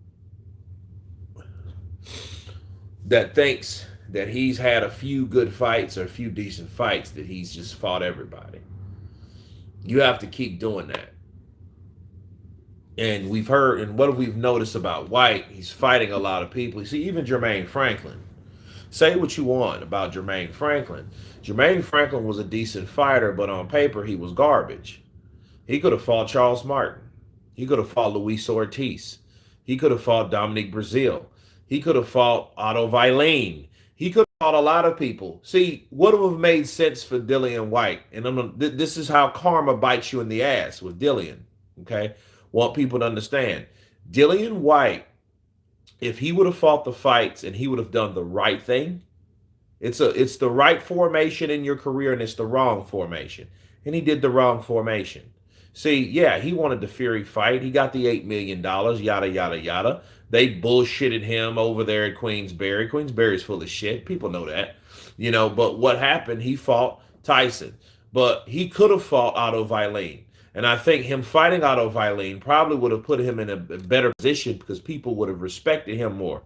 Speaker 1: that thinks that he's had a few good fights or a few decent fights, that he's just fought everybody. You have to keep doing that. And we've heard, and what we've noticed about White, he's fighting a lot of people. You see, even Jermaine Franklin. Say what you want about Jermaine Franklin. Jermaine Franklin was a decent fighter, but on paper, he was garbage. He could have fought Charles Martin. He could have fought Luis Ortiz. He could have fought Dominic Brazil. He could have fought Otto Vailene. He could have fought a lot of people. See, what would have made sense for Dillian White? And this is how karma bites you in the ass with Dillian. Okay? Want people to understand. Dillian White, if he would have fought the fights and he would have done the right thing, it's the right formation in your career and it's the wrong formation. And he did the wrong formation. See, yeah, he wanted the Fury fight. He got the $8 million, yada, yada, yada. They bullshitted him over there at Queensberry. Queensberry's full of shit. People know that. But what happened, he fought Tyson. But he could have fought Otto Vailene. And I think him fighting Otto Vailene probably would have put him in a better position because people would have respected him more.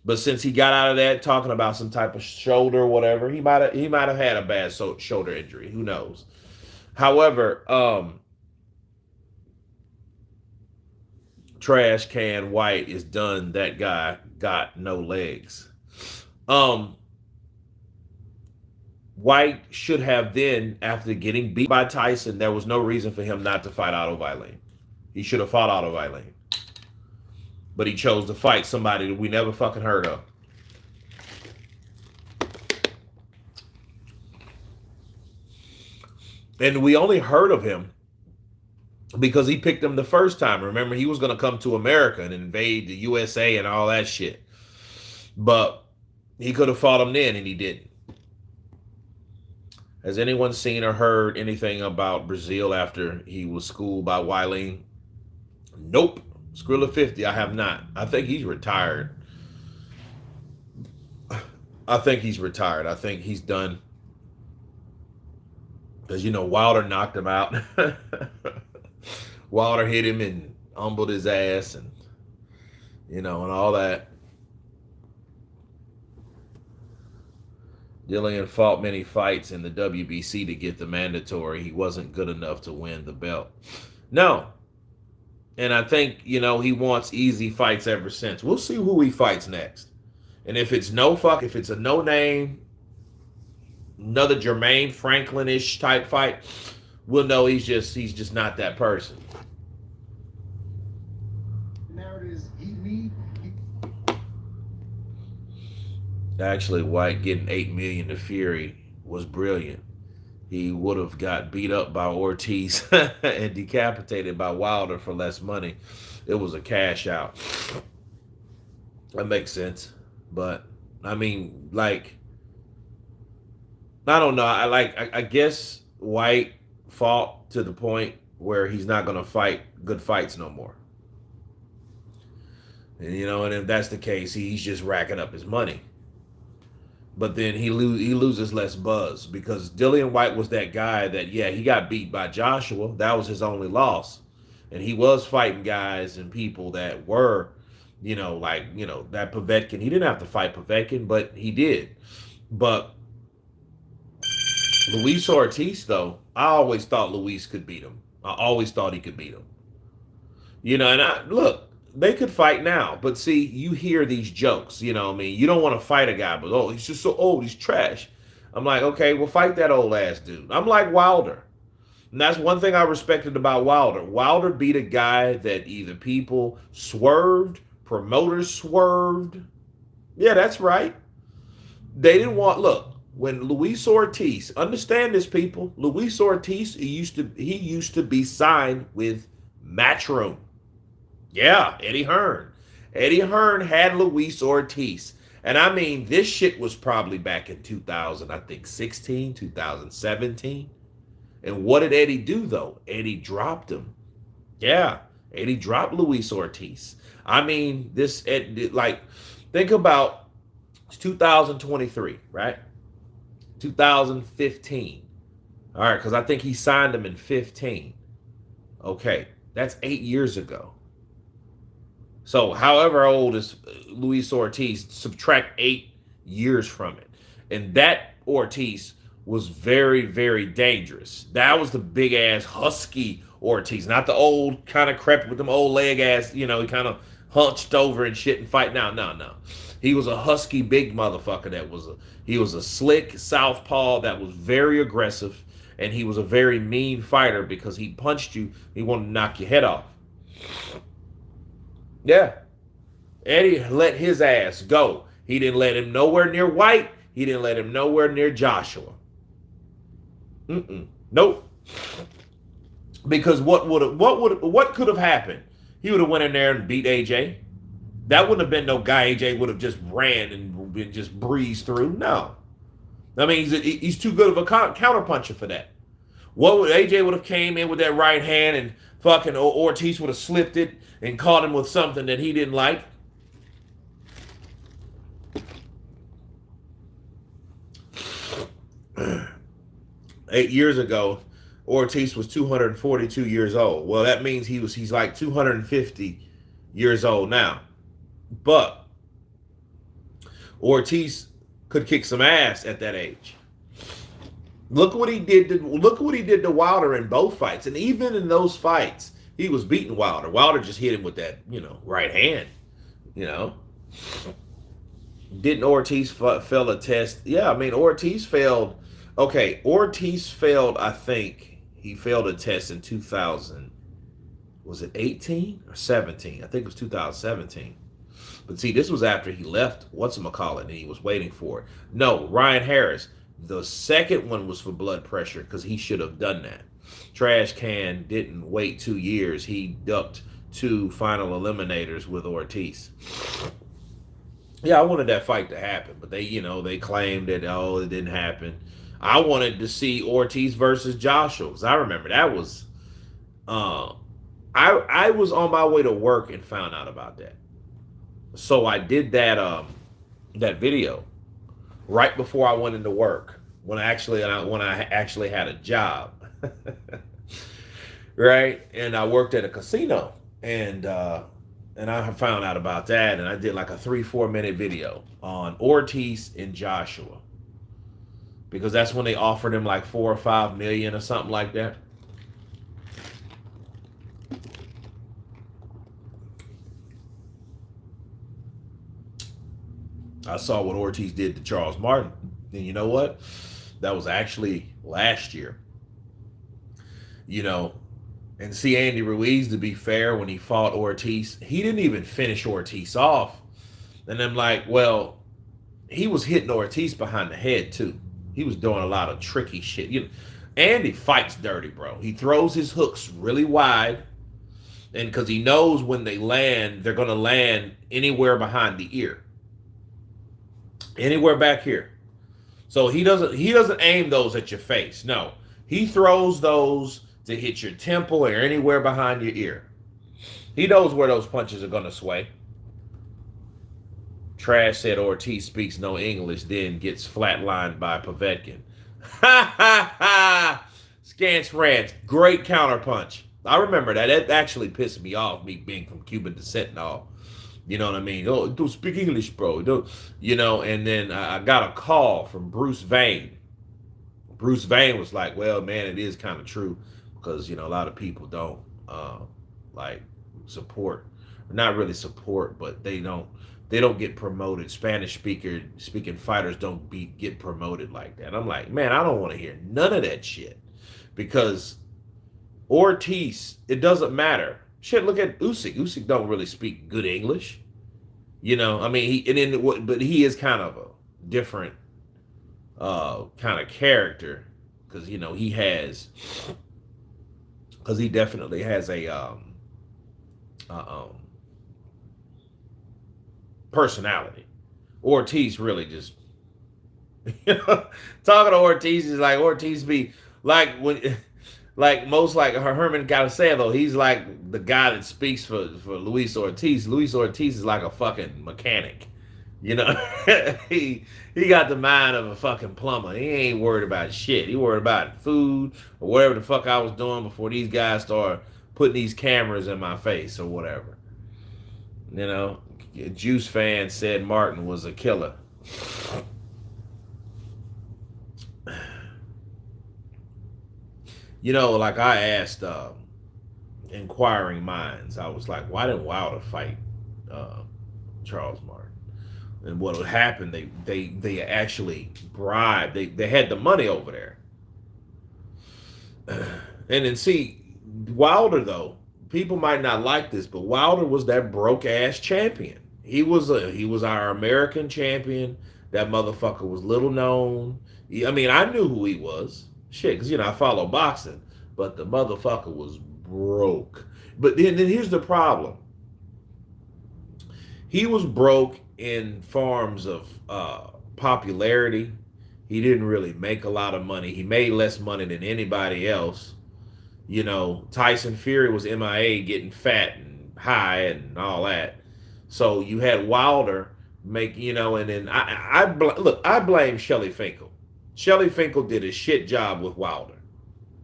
Speaker 1: But since he got out of that talking about some type of shoulder or whatever, he might have had a bad shoulder injury. Who knows? However, Trash Can White is done. That guy got no legs. White should have then, after getting beat by Tyson, there was no reason for him not to fight Otto Vailene. He should have fought Otto Vailene. But he chose to fight somebody that we never fucking heard of. And we only heard of him because he picked him the first time. Remember, he was going to come to America and invade the USA and all that shit. But he could have fought him then, and he didn't. Has anyone seen or heard anything about Brazil after he was schooled by Wileen? Nope. Skrilla 50, I have not. I think he's retired. I think he's retired. I think he's done. Because, Wilder knocked him out. Wilder hit him and humbled his ass and all that. Dillian fought many fights in the WBC to get the mandatory. He wasn't good enough to win the belt. No. And I think, he wants easy fights ever since. We'll see who he fights next. And if it's if it's a no name, another Jermaine Franklin-ish type fight, we'll know he's just not that person.
Speaker 2: Narratives eat me.
Speaker 1: Actually, White getting $8 million to Fury was brilliant. He would have got beat up by Ortiz and decapitated by Wilder for less money. It was a cash out. That makes sense. But I mean, I don't know. I guess White fought to the point where he's not gonna fight good fights no more. And and if that's the case, he's just racking up his money. But then he loses less buzz because Dillian White was that guy that, he got beat by Joshua. That was his only loss. And he was fighting guys and people that were, that Povetkin. He didn't have to fight Povetkin, but he did. But Luis Ortiz, though, I always thought Luis could beat him. I always thought he could beat him. Look, they could fight now, but see, you hear these jokes, you don't want to fight a guy, but he's just so old, he's trash. I'm like, okay, well, fight that old ass dude. I'm like Wilder. And that's one thing I respected about Wilder. Wilder beat a guy that either people swerved, promoters swerved. Yeah, that's right. They didn't look, when Luis Ortiz, understand this, people, Luis Ortiz, he used to be signed with Matchroom. Yeah, Eddie Hearn. Eddie Hearn had Luis Ortiz. And I mean, this shit was probably back in 2016, 2017. And what did Eddie do, though? Eddie dropped him. Yeah, Eddie dropped Luis Ortiz. I mean, think about 2023, right? 2015. All right, because I think he signed him in 15. Okay, that's 8 years ago. So however old is Luis Ortiz, subtract 8 years from it. And that Ortiz was very, very dangerous. That was the big ass husky Ortiz, not the old kind of crep with them old leg ass, he kind of hunched over and shit and fight. No. He was a husky big motherfucker he was a slick southpaw that was very aggressive, and he was a very mean fighter because he punched you, he wanted to knock your head off. Yeah. Eddie let his ass go. He didn't let him nowhere near White. He didn't let him nowhere near Joshua. Nope. Because what could have happened? He would have went in there and beat AJ. That wouldn't have been no guy AJ would have just ran and just breezed through. No. I mean, he's too good of a counterpuncher for that. AJ would have came in with that right hand and fucking Ortiz would have slipped it and caught him with something that he didn't like. Eight years ago, Ortiz was 242 years old. Well, that means he's like 250 years old now. But Ortiz could kick some ass at that age. Look what he did to Wilder in both fights. And even in those fights, he was beating Wilder. Wilder just hit him with that, right hand. Didn't Ortiz fail a test? Yeah, I mean, Ortiz failed. Okay, Ortiz failed, I think. He failed a test in 2000. Was it 18 or 17? I think it was 2017. But see, this was after he left whatchamacallit and he was waiting for it. No, Ryan Harris. The second one was for blood pressure because he should have done that. Trash Can didn't wait 2 years. He ducked 2 final eliminators with Ortiz. Yeah, I wanted that fight to happen, but they claimed that it didn't happen. I wanted to see Ortiz versus Joshua. 'Cause I remember that was uh, I was on my way to work and found out about that. So I did that video right before I went into work when I actually had a job, right? And I worked at a casino, and I found out about that, and I did like a 3-4 minute video on Ortiz and Joshua because that's when they offered him like 4 or 5 million or something like that. I saw what Ortiz did to Charles Martin, and you know what? That was actually last year. You know, and see Andy Ruiz, to be fair, when he fought Ortiz, he didn't even finish Ortiz off. And I'm like, well, he was hitting Ortiz behind the head too. He was doing a lot of tricky shit. Andy fights dirty, bro. He throws his hooks really wide, and because he knows when they land, they're gonna land anywhere behind the ear, anywhere back here. So he doesn't aim those at your face. No, he throws those to hit your temple or anywhere behind your ear. He knows where those punches are gonna sway. Trash said Ortiz speaks no English, then gets flatlined by Povetkin. Ha ha ha! Scance Rants, great counterpunch. I remember that. It actually pissed me off, me being from Cuban descent and all. You know what I mean? Oh, don't speak English, bro. Don't, and then I got a call from Bruce Vane. Bruce Vane was like, well, man, it is kind of true because, a lot of people don't like support, not really support, but they don't get promoted. Spanish speaking fighters don't get promoted like that. I'm like, man, I don't want to hear none of that shit because Ortiz, it doesn't matter. Shit, look at Usyk. Usyk don't really speak good English. I mean, but he is kind of a different kind of character because he definitely has a uh, um, personality. Ortiz really just talking to Ortiz is like Ortiz be like when like most like Herman Galacero, he's like the guy that speaks for Luis Ortiz. Luis Ortiz is like a fucking mechanic. You know, he got the mind of a fucking plumber. He ain't worried about shit. He worried about food or whatever the fuck I was doing before these guys started putting these cameras in my face or whatever. You know, Juice fan said Martin was a killer. Like I asked inquiring minds, I was like, why didn't Wilder fight Charles Martin? And what would happen? They actually bribed. They had the money over there. And then see, Wilder though, people might not like this, but Wilder was that broke ass champion. He was our American champion. That motherfucker was little known. I mean, I knew who he was. Shit, because I follow boxing, but the motherfucker was broke. But then here's the problem. He was broke in forms of popularity. He didn't really make a lot of money. He made less money than anybody else. Tyson Fury was MIA getting fat and high and all that. So you had Wilder and then I blame Shelly Finkel. Shelly Finkel did a shit job with Wilder.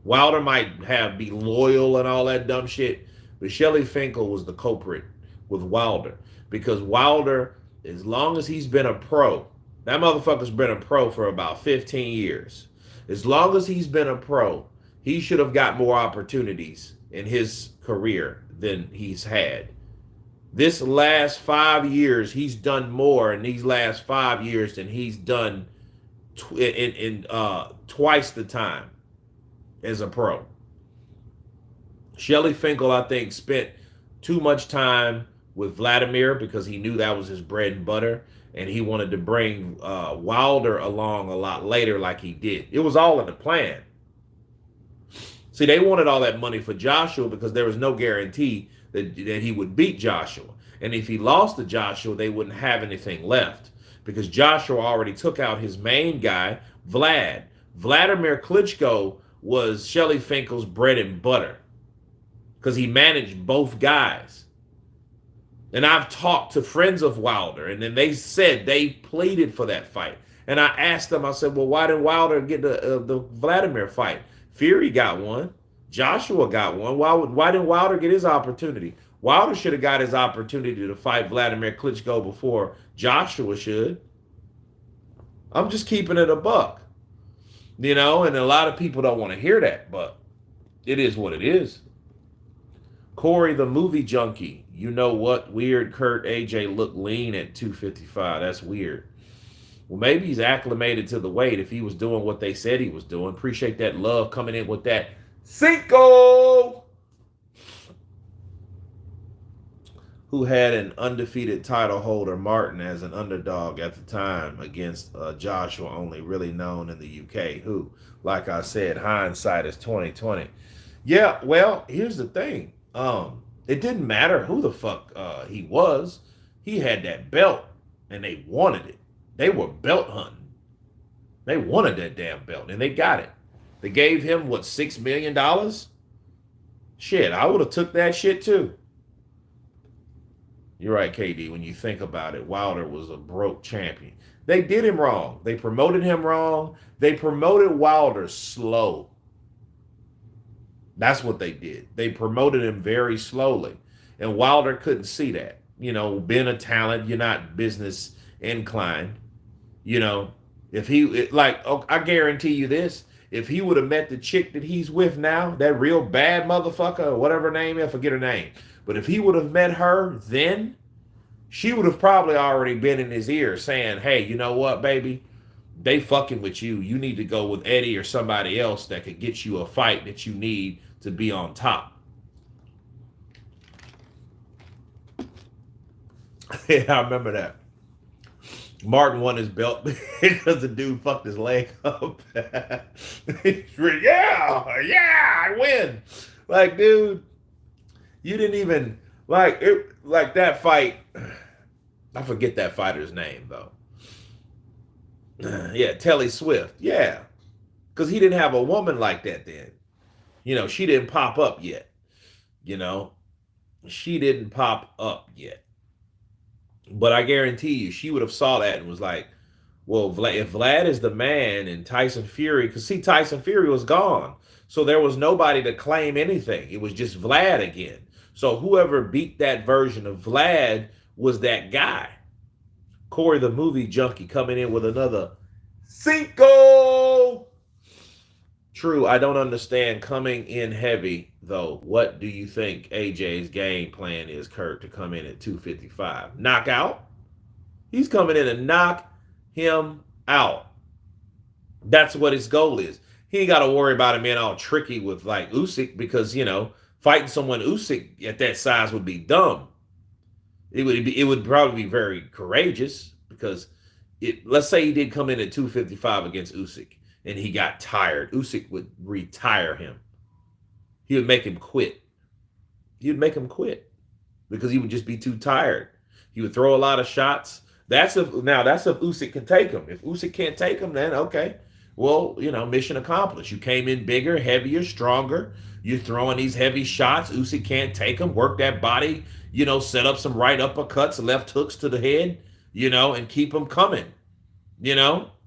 Speaker 1: Wilder might be loyal and all that dumb shit, but Shelly Finkel was the culprit with Wilder because Wilder, as long as he's been a pro, that motherfucker's been a pro for about 15 years. As long as he's been a pro, he should have got more opportunities in his career than he's had. This last 5 years, he's done more in these last 5 years than he's done in twice the time as a pro. Shelly Finkel, I think, spent too much time with Vladimir because he knew that was his bread and butter, and he wanted to bring Wilder along a lot later like he did. It was all in the plan. See, they wanted all that money for Joshua because there was no guarantee that he would beat Joshua. And if he lost to Joshua, they wouldn't have anything left because Joshua already took out his main guy, Vlad. Vladimir Klitschko was Shelly Finkel's bread and butter because he managed both guys. And I've talked to friends of Wilder, and then they said they pleaded for that fight. And I asked them, I said, well, why didn't Wilder get the Vladimir fight? Fury got one. Joshua got one. Why didn't Wilder get his opportunity? Wilder should have got his opportunity to fight Vladimir Klitschko before Joshua should. I'm just keeping it a buck. And a lot of people don't want to hear that, but it is what it is. Corey, the movie junkie. You know what? Weird Kurt AJ looked lean at 255. That's weird. Well, maybe he's acclimated to the weight if he was doing what they said he was doing. Appreciate that love coming in with that. Cinco! Who had an undefeated title holder, Martin, as an underdog at the time against Joshua, only really known in the UK. Who, like I said, hindsight is 2020. Yeah, well, here's the thing. It didn't matter who the fuck he was. He had that belt, and they wanted it. They were belt hunting. They wanted that damn belt, and they got it. They gave him, what, $6 million? Shit, I would have took that shit too. You're right, KD. When you think about it, Wilder was a broke champion. They did him wrong. They promoted him wrong. They promoted Wilder slow. That's what they did. They promoted him very slowly. And Wilder couldn't see that. Being a talent, you're not business inclined. If he, I guarantee you this, if he would have met the chick that he's with now, that real bad motherfucker, or whatever her name is, I forget her name. But if he would have met her then, she would have probably already been in his ear saying, hey, you know what, baby? They fucking with you. You need to go with Eddie or somebody else that could get you a fight that you need to be on top. Yeah, I remember that. Martin won his belt because the dude fucked his leg up. Yeah, I win. Like, dude, you didn't even like that fight. I forget that fighter's name though. Yeah, Telly Swift. Yeah, because he didn't have a woman like that then. She didn't pop up yet. She didn't pop up yet. But I guarantee you, she would have saw that and was like, well, if Vlad is the man and Tyson Fury, because see, Tyson Fury was gone. So there was nobody to claim anything. It was just Vlad again. So whoever beat that version of Vlad was that guy. Corey, the movie junkie, coming in with another Cinco. True, I don't understand coming in heavy, though. What do you think AJ's game plan is, Kurt, to come in at 255? Knockout? He's coming in and knock him out. That's what his goal is. He ain't got to worry about him being all tricky with like Usyk because, fighting someone Usyk at that size would be dumb. It would probably be very courageous because let's say he did come in at 255 against Usyk and he got tired. Usyk would retire him. He would make him quit. He would make him quit because he would just be too tired. He would throw a lot of shots. That's if Usyk can take him. If Usyk can't take him, then okay. Well, mission accomplished. You came in bigger, heavier, stronger. You're throwing these heavy shots. Usyk can't take them. Work that body, set up some right uppercuts, left hooks to the head, and keep them coming.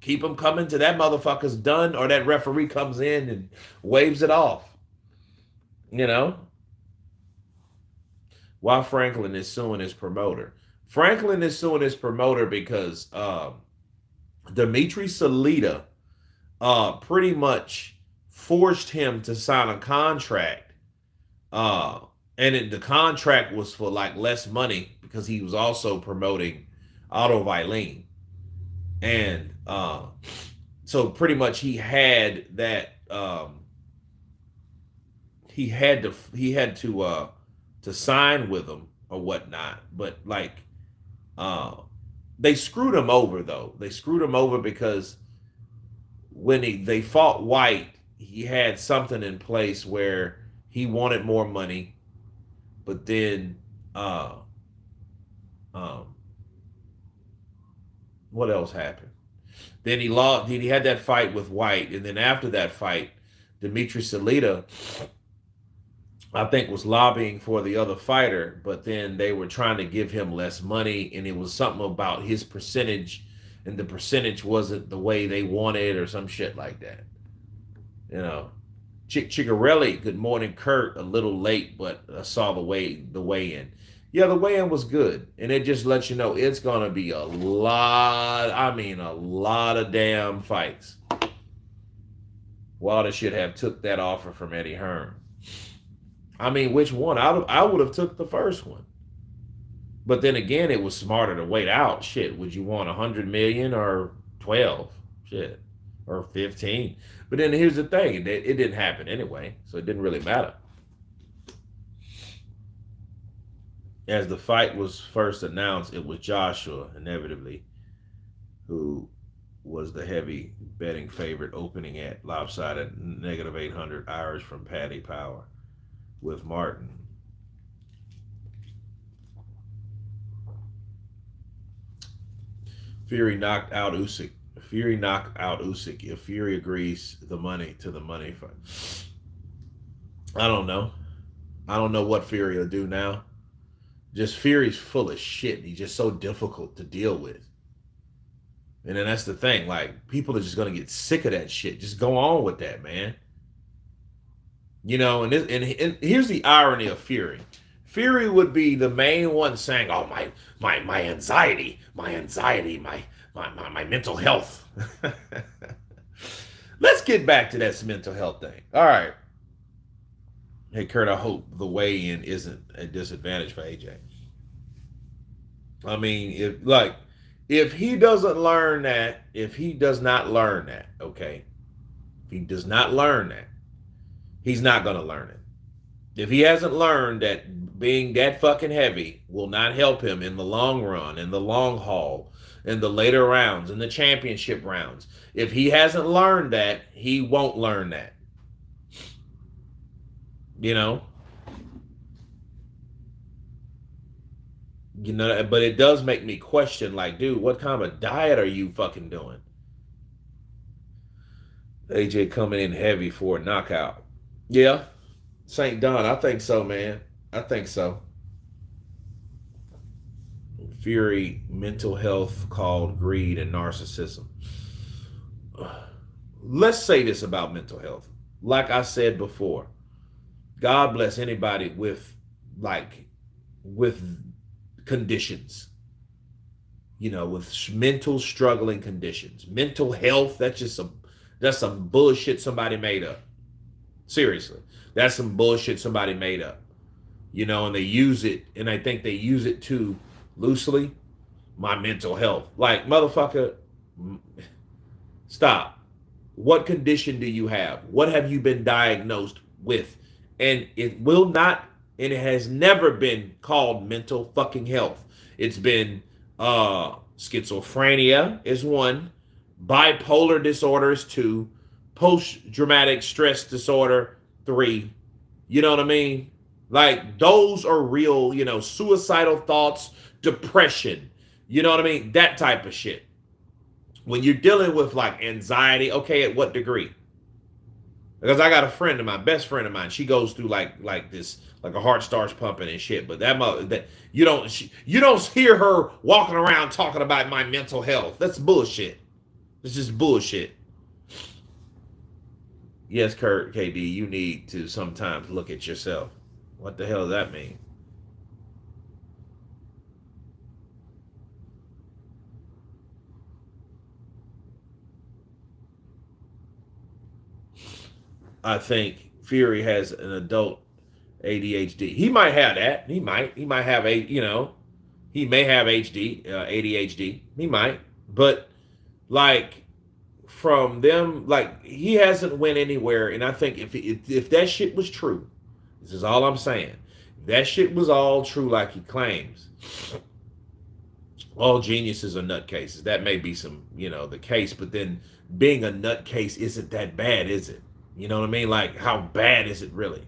Speaker 1: Keep them coming till that motherfucker's done or that referee comes in and waves it off. Why Franklin is suing his promoter. Franklin is suing his promoter because Dimitri Salita pretty much forced him to sign a contract. The contract was for like less money because he was also promoting Otto Vailene. And so pretty much he had that he had to sign with him or whatnot. But they screwed him over though. They screwed him over because when they fought White, he had something in place where he wanted more money. But then, uh, um, what else happened? Then he lost. Then he had that fight with White, and then after that fight, Dimitri Salita, I think, was lobbying for the other fighter, but then they were trying to give him less money, and it was something about his percentage, and the percentage wasn't the way they wanted, or some shit like that. You know, Chick good morning, Kurt. A little late, but I saw the weigh in. Yeah, the weigh in was good, and it just lets you know it's gonna be a lot. I mean, a lot of damn fights. Wilder should have took that offer from Eddie Hearn. I mean, which one? I would have took the first one, but then again, it was smarter to wait out. Shit, would you want 100 million or 12? Shit, or 15? But then here's the thing: it didn't happen anyway, so it didn't really matter. As the fight was first announced, it was Joshua, inevitably, who was the heavy betting favorite, opening at lopsided -800 Irish from Paddy Power with Martin. Fury knocked out Usyk. Fury knocked out Usyk. If Fury agrees the money to the money fight, I don't know. I don't know what Fury will do now. Just Fury's full of shit. He's just so difficult to deal with. And then that's the thing. Like, people are just gonna get sick of that shit. Just go on with that, man. You know, and here's the irony of Fury. Fury would be the main one saying, "Oh, my anxiety, my mental health." Let's get back to that mental health thing. All right. Hey, Kurt, I hope the weigh-in isn't a disadvantage for AJ. I mean, if he doesn't learn that, if he does not learn that, okay, if he does not learn that, he's not going to learn it. If he hasn't learned that being that fucking heavy will not help him in the long run, in the long haul, in the later rounds, in the championship rounds, if he hasn't learned that, he won't learn that. You know? But it does make me question, like, dude, what kind of diet are you fucking doing? AJ coming in heavy for a knockout. Yeah, St. Don, I think so, man. I think so. Fury, mental health called greed and narcissism. Let's say this about mental health. Like I said before, God bless anybody with conditions, with mental struggling conditions. Mental health, that's some bullshit somebody made up. Seriously. That's some bullshit somebody made up. And they use it, and I think they use it too loosely. My mental health. Like, motherfucker, stop. What condition do you have? What have you been diagnosed with? And it will not, and it has never been called mental fucking health. It's been schizophrenia is one, bipolar disorder is two, post-traumatic stress disorder three. You know what I mean? Like, those are real, suicidal thoughts, depression. You know what I mean? That type of shit. When you're dealing with like anxiety, okay, at what degree? Because I got a friend of mine, best friend of mine, she goes through like this, like her heart starts pumping and shit. But that you don't hear her walking around talking about my mental health. That's bullshit. It's just bullshit. Yes, Kurt, KD, you need to sometimes look at yourself. What the hell does that mean? I think Fury has an adult ADHD. He might have that. He might have he may have ADHD. He might, but like from them, like he hasn't went anywhere. And I think if that shit was true, this is all I'm saying. If that shit was all true, like he claims, all geniuses are nutcases. That may be the case, but then being a nutcase isn't that bad, is it? You know what I mean? Like, how bad is it really?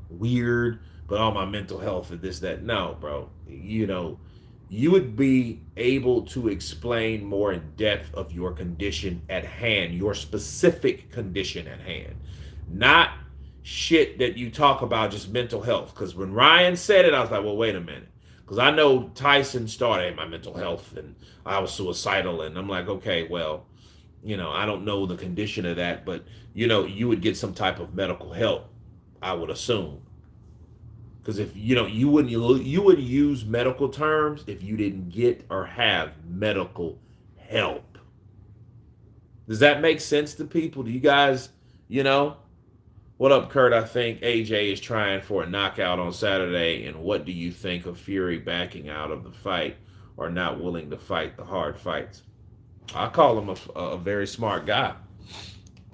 Speaker 1: Weird, but all my mental health and this, that. No, bro. You would be able to explain more in depth of your condition at hand, your specific condition at hand, not shit that you talk about, just mental health. Because when Ryan said it, I was like, well, wait a minute. Because I know Tyson started my mental health and I was suicidal. And I'm like, okay, well, I don't know the condition of that, but, you would get some type of medical help, I would assume. Because if you wouldn't use medical terms if you didn't get or have medical help. Does that make sense to people? Do you guys, you know? What up, Kurt? I think AJ is trying for a knockout on Saturday. And what do you think of Fury backing out of the fight or not willing to fight the hard fights? I call him a very smart guy.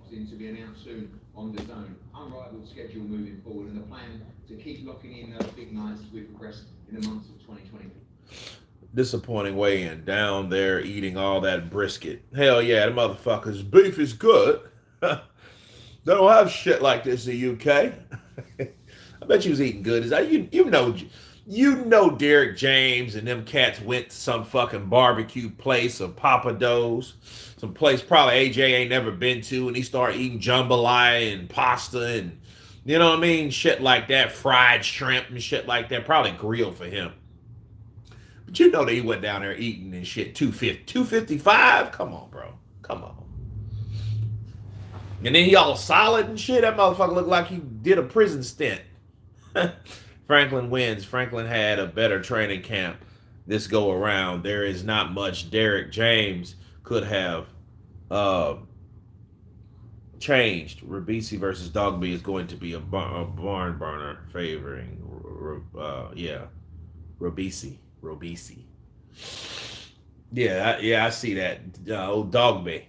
Speaker 4: To be announced soon on the zone. Unrivaled schedule moving forward, and the plan to keep locking in those big nights as we progress in the months of 2020.
Speaker 1: Disappointing weigh-in down there eating all that brisket. Hell yeah, the motherfuckers beef is good. They don't have shit like this in the UK. I bet you was eating good. Is that you know Derek James and them cats went to some fucking barbecue place of Papa Do's, some place probably AJ ain't never been to, and he started eating jambalaya and pasta and you know what I mean, shit like that, fried shrimp and shit like that, probably grilled for him. But you know that he went down there eating and shit, 255? Come on, bro. Come on. And then he all solid and shit. That motherfucker looked like he did a prison stint. Franklin wins. Franklin had a better training camp this go around. There is not much Derek James could have changed. Ribisi versus Dogby is going to be a barn burner favoring, Ribisi. Yeah, I see that. Old Dogby.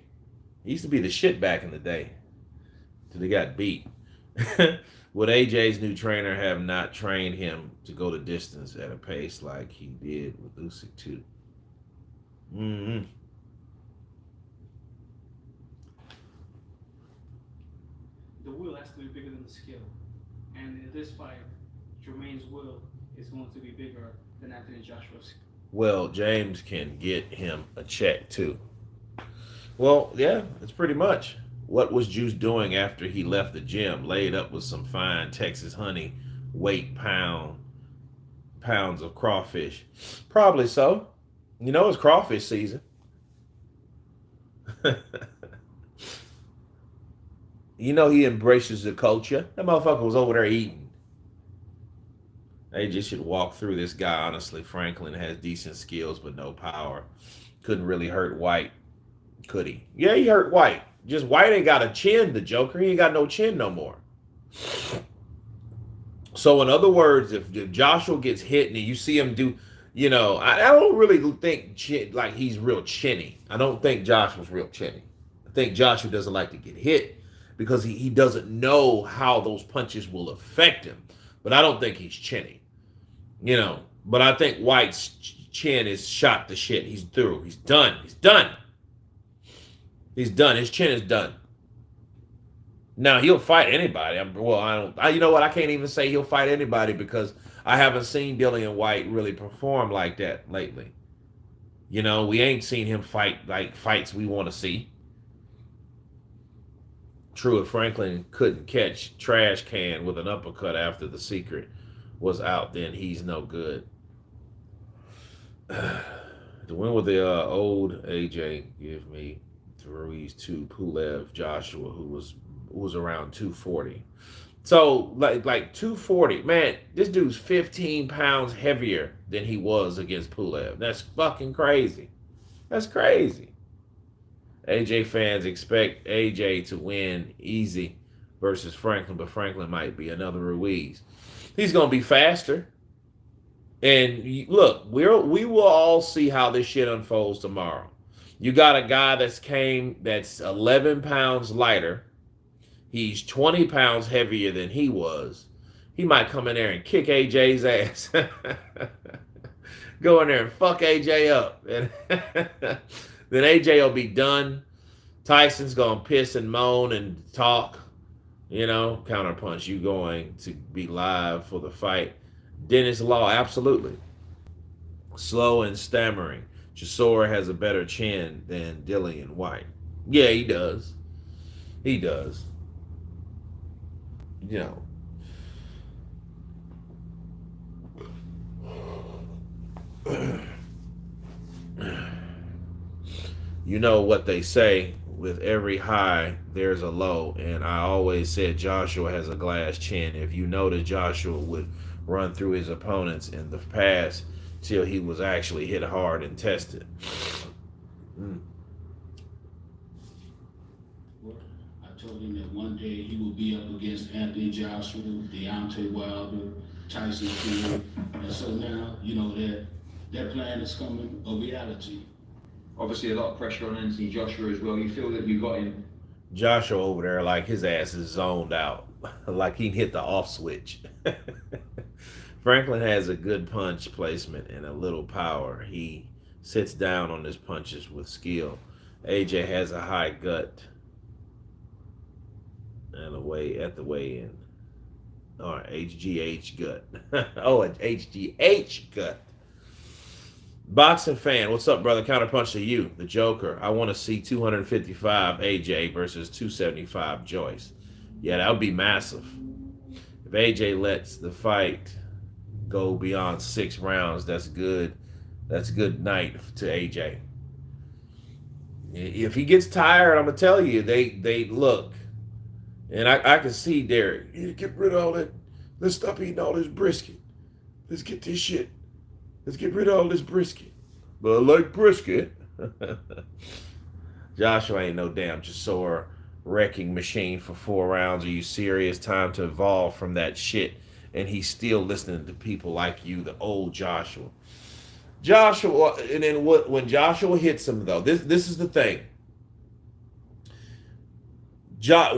Speaker 1: He used to be the shit back in the day. Till he got beat. Would AJ's new trainer have not trained him to go the distance at a pace like he did with Usyk too? Mm-hmm.
Speaker 5: The will has to be bigger than the skill. And in this fight, Jermaine's will is going to be bigger than Anthony Joshua's.
Speaker 1: Well, James can get him a check too. Well, yeah, it's pretty much. What was Juice doing after he left the gym? Laid up with some fine Texas honey, pounds of crawfish. Probably so. It's crawfish season. He embraces the culture. That motherfucker was over there eating. They just should walk through this guy, honestly. Franklin has decent skills, but no power. Couldn't really hurt White, could he? Yeah, he hurt White. Just White ain't got a chin, the Joker. He ain't got no chin no more. So, in other words, if Joshua gets hit and you see him do, I don't really think like he's real chinny. I don't think Joshua's real chinny. I think Joshua doesn't like to get hit because he doesn't know how those punches will affect him. But I don't think he's chinny. But I think White's chin is shot to shit. He's through. He's done. He's done. He's done. His chin is done. Now, he'll fight anybody. You know what? I can't even say he'll fight anybody because I haven't seen Dillian White really perform like that lately. We ain't seen him fight like fights we want to see. True, if Franklin couldn't catch Trash Can with an uppercut after the secret was out, then he's no good. The win with the old AJ give me Ruiz to Pulev Joshua, who was around 240. So like 240, man, this dude's 15 pounds heavier than he was against Pulev. That's fucking crazy. That's crazy. AJ fans expect AJ to win easy versus Franklin, but Franklin might be another Ruiz. He's going to be faster. And look, we will all see how this shit unfolds tomorrow. You got a guy that's 11 pounds lighter. He's 20 pounds heavier than he was. He might come in there and kick AJ's ass. Go in there and fuck AJ up. And then AJ will be done. Tyson's going to piss and moan and talk. Counterpunch. You going to be live for the fight? Dennis Law, absolutely. Slow and stammering. Chisora has a better chin than Dillian White. Yeah, he does. He does. You know, you know what they say, with every high there's a low, and I always said Joshua has a glass chin. If you notice, Joshua would run through his opponents in the past till he was actually hit hard and tested. Mm.
Speaker 6: I told him that one day he will be up against Anthony Joshua, Deontay Wilder, Tyson Fury, and so now that plan is coming a reality.
Speaker 4: Obviously, a lot of pressure on Anthony Joshua as well. You feel that you got him.
Speaker 1: Joshua over there, like his ass is zoned out, like he hit the off switch. Franklin has a good punch placement and a little power. He sits down on his punches with skill. AJ has a high gut and away at the weigh in. Or HGH gut. Oh, an HGH gut. Boxing fan, what's up, brother? Counterpunch to you, the Joker. I want to see 255 AJ versus 275 Joyce. Yeah, that would be massive. If AJ lets the fight go beyond 6 rounds, that's good. That's a good night to AJ. If he gets tired, I'm gonna tell you, they look, and I can see Derek. You get rid of all that. Let's stop eating all this brisket. Let's get this shit. Let's get rid of all this brisket. But I like brisket. Joshua ain't no damn Chisora wrecking machine for 4 rounds. Are you serious? Time to evolve from that shit. And he's still listening to people like you, the old Joshua. Joshua, and then when Joshua hits him though, this is the thing.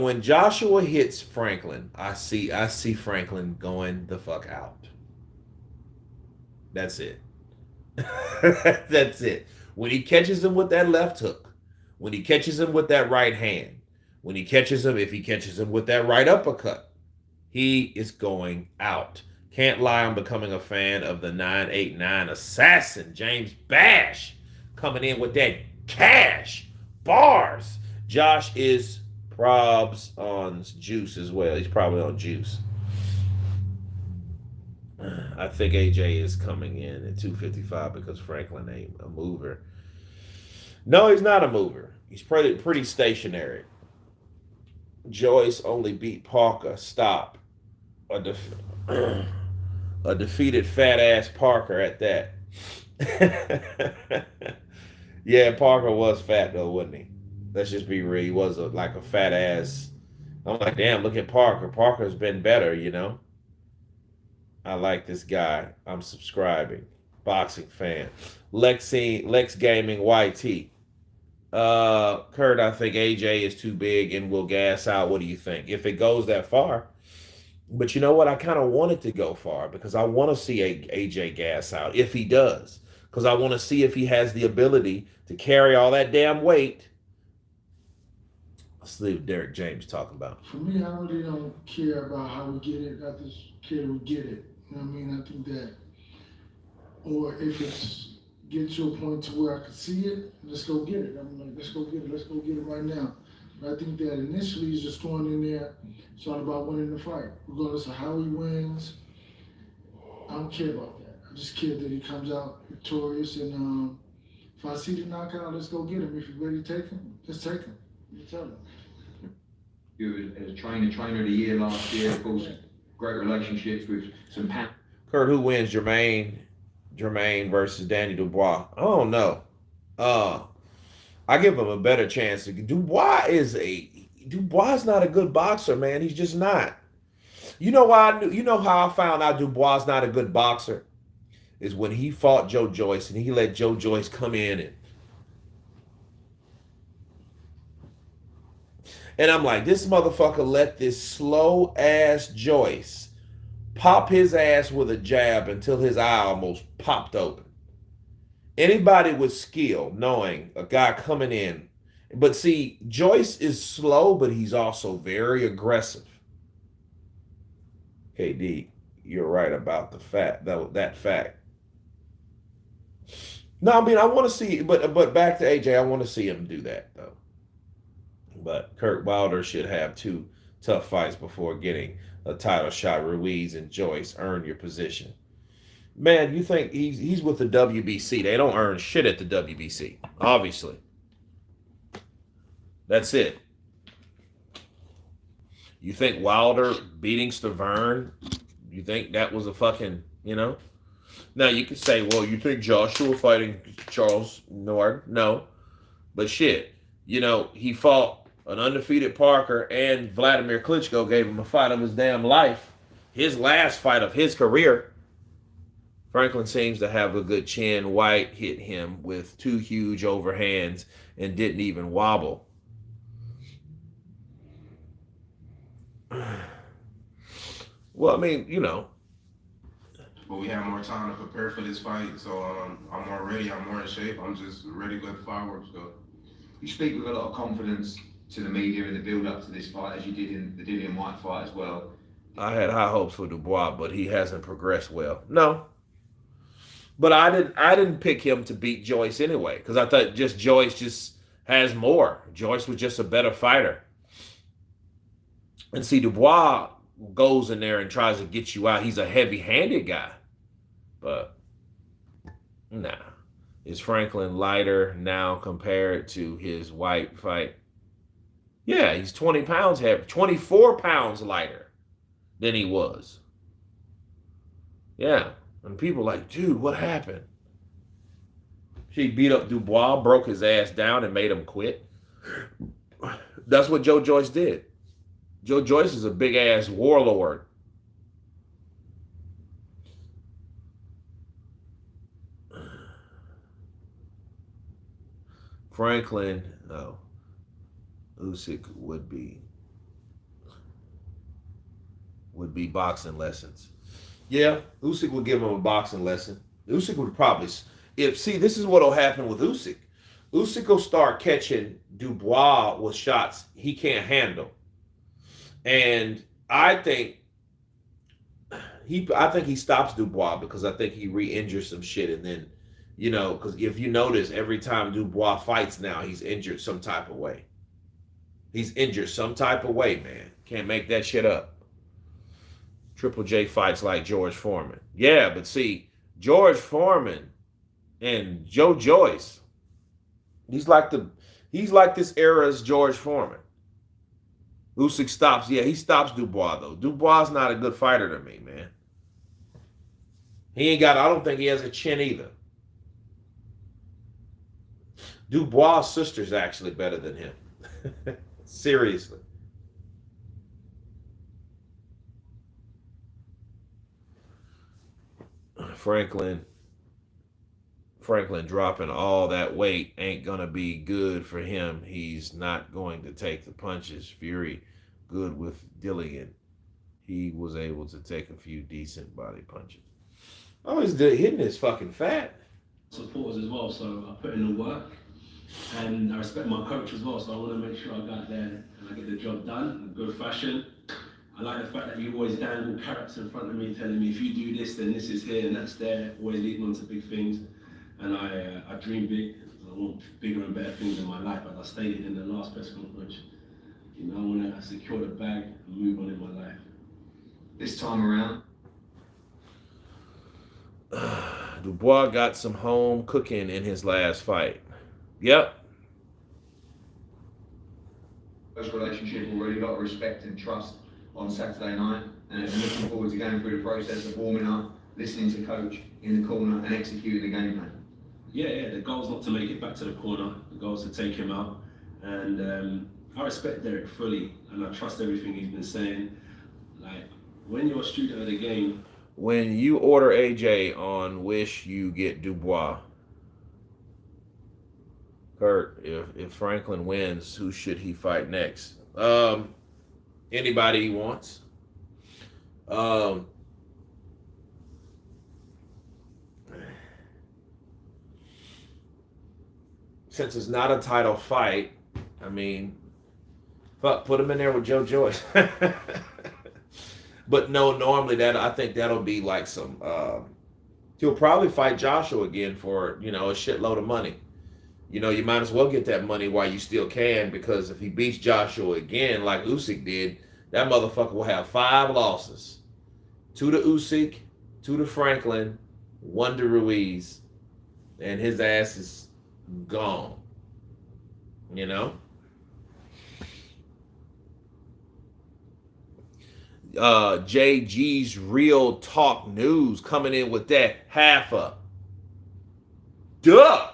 Speaker 1: When Joshua hits Franklin, I see Franklin going the fuck out. That's it. That's it. When he catches him with that left hook, when he catches him with that right hand, when he catches him, if he catches him with that right uppercut, he is going out. Can't lie, I'm becoming a fan of the 989 assassin, James Bash, coming in with that cash. Bars. Josh is probs on juice as well. He's probably on juice. I think AJ is coming in at 255 because Franklin ain't a mover. No, he's not a mover. He's pretty stationary. Joyce only beat Parker. Stop. A, def- a defeated fat ass Parker at that. Yeah, Parker was fat though, wasn't he? Let's just be real. He was like a fat ass. I'm like, damn, look at Parker. Parker's been better. I like this guy. I'm subscribing. Boxing fan. Lex Gaming YT. Kurt, I think AJ is too big and will gas out. What do you think? If it goes that far. But you know what? I kind of want it to go far because I want to see AJ gas out if he does. Because I want to see if he has the ability to carry all that damn weight. Let's leave Derek James talking about.
Speaker 2: For me, I really don't care about how we get it. I just care we get it. You know what I mean? I think that, or if it's get to a point to where I can see it, let's go get it. I'm like, let's go get it. Let's go get it right now. But I think that initially he's just throwing in there. It's all about winning the fight, regardless of how he wins. I don't care about that. I just care that he comes out victorious. And if I see the knockout, let's go get him. If you're ready to take him, let's take him. You tell him.
Speaker 4: You as a trainer of the year last year, of course, great relationships with some
Speaker 1: Kurt, who wins? Jermaine versus Danny Dubois. I don't know. I give him a better chance. Dubois is not a good boxer, man. He's just not. You know why? You know how I found out Dubois is not a good boxer? Is when he fought Joe Joyce and he let Joe Joyce come in and I'm like, this motherfucker let this slow ass Joyce pop his ass with a jab until his eye almost popped open. Anybody with skill knowing a guy coming in, but see, Joyce is slow, but he's also very aggressive. KD, you're right about that fact. No, I mean I want to see, but back to AJ, I want to see him do that though. But Kurt Wilder should have two tough fights before getting a title shot. Ruiz and Joyce earn your position. Man, you think he's with the WBC? They don't earn shit at the WBC. Obviously, that's it. You think Wilder beating Stavern? You think that was a fucking Now you could say, well, you think Joshua fighting Charles Nord? No, but shit, he fought an undefeated Parker, and Vladimir Klitschko gave him a fight of his damn life, his last fight of his career. Franklin seems to have a good chin. White hit him with two huge overhands and didn't even wobble. Well, I mean,
Speaker 7: But we have more time to prepare for this fight, so I'm more ready. I'm more in shape. I'm just ready to let the fireworks go.
Speaker 4: You speak with a lot of confidence to the media in the build-up to this fight, as you did in the Dillian White fight as well.
Speaker 1: I had high hopes for Dubois, but he hasn't progressed well. No, but I didn't pick him to beat Joyce anyway, because I thought Joyce just has more. Joyce was just a better fighter. And see, Dubois goes in there and tries to get you out. He's a heavy-handed guy. But, nah. Is Franklin lighter now compared to his White fight? Yeah, he's 20 pounds heavy, 24 pounds lighter than he was. Yeah. And people are like, dude, what happened? She beat up Dubois, broke his ass down, and made him quit. That's what Joe Joyce did. Joe Joyce is a big-ass warlord. Franklin, Usyk would be boxing lessons. Yeah, Usyk would give him a boxing lesson. Usyk would probably, this is what will happen with Usyk. Usyk will start catching Dubois with shots he can't handle. And I think he stops Dubois because I think he re-injures some shit, and then, because if you notice, every time Dubois fights now, he's injured some type of way. He's injured some type of way, man. Can't make that shit up. Triple J fights like George Foreman. Yeah, but see, George Foreman and Joe Joyce, he's like this era's George Foreman. Usyk he stops Dubois, though. Dubois is not a good fighter to me, man. I don't think he has a chin either. Dubois' sister's actually better than him. Seriously. Franklin dropping all that weight ain't gonna be good for him. He's not going to take the punches. Fury, good with Dillian. He was able to take a few decent body punches. Oh, he's hitting his fucking fat.
Speaker 8: Supporters as well, so I put in the work, and I respect my coach as well, so I want to make sure I go out there and I get the job done in good fashion. I like the fact that you always dangle carrots in front of me, telling me if you do this, then this is here and that's there, always leading on to big things. And I dream big. I want bigger and better things in my life, as I stated in the last press conference. I want to secure the bag and move on in my life.
Speaker 4: This time around,
Speaker 1: Dubois got some home cooking in his last fight. Yep.
Speaker 4: close relationship already, a lot of respect and trust on Saturday night, and looking forward to going through the process of warming up, listening to coach in the corner and executing the game plan.
Speaker 8: Yeah, the goal's not to make it back to the corner, the goal's to take him out, and I respect Derek fully, and I trust everything he's been saying. Like, when you're a student of the game,
Speaker 1: when you order AJ on Wish, you get Dubois. Kurt, if Franklin wins, who should he fight next? Anybody he wants. Since it's not a title fight, I mean, fuck, put him in there with Joe Joyce. But no, normally that I think that'll be like some. He'll probably fight Joshua again for a shitload of money. You might as well get that money while you still can, because if he beats Joshua again, like Usyk did, that motherfucker will have 5 losses: 2 to Usyk, 2 to Franklin, 1 to Ruiz, and his ass is gone. You know. JG's Real Talk News coming in with that half a duh.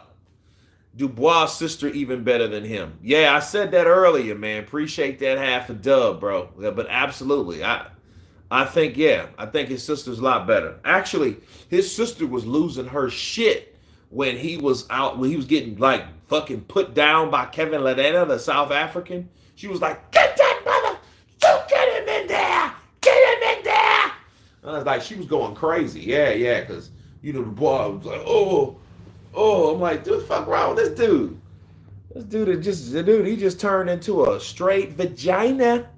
Speaker 1: Dubois' sister even better than him. Yeah, I said that earlier, man. Appreciate that half a dub, bro. Yeah, but absolutely, I think his sister's a lot better. Actually, his sister was losing her shit when he was out, when he was getting like fucking put down by Kevin Ledena, the South African. She was like, "Get that mother, don't get him in there, get him in there." I was like, she was going crazy. Yeah, because Dubois was like, oh. I'm like, dude, what the fuck wrong with this dude? He just turned into a straight vagina.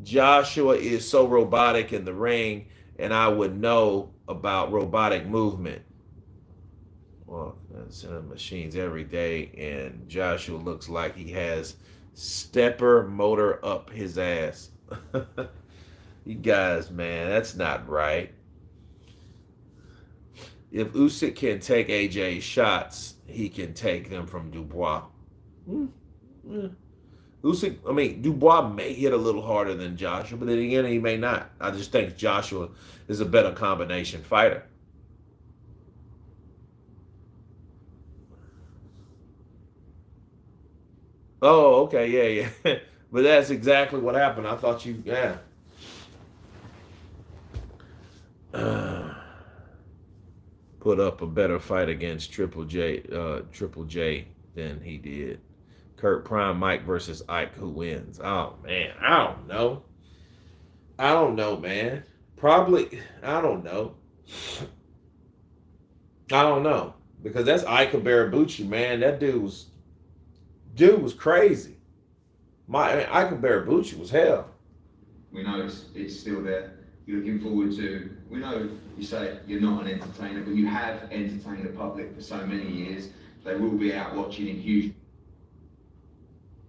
Speaker 1: Joshua is so robotic in the ring, and I would know about robotic movement. Well, that's machines every day, and Joshua looks like he has stepper motor up his ass. You guys, man, that's not right. If Usyk can take AJ's shots, he can take them from Dubois. Dubois may hit a little harder than Joshua, but then again, he may not. I just think Joshua is a better combination fighter. Oh, okay, yeah. But that's exactly what happened. I thought put up a better fight against Triple J than he did. Kurt Prime, Mike versus Ike, who wins? Oh man, I don't know, man. Probably, I don't know, because that's Ike Barabucci, man. That dude was crazy. Ike Barabucci was hell.
Speaker 4: We know it's still there. You're looking forward to. We know you say you're not an entertainer, but you have entertained the public for so many years. They will be out watching in huge.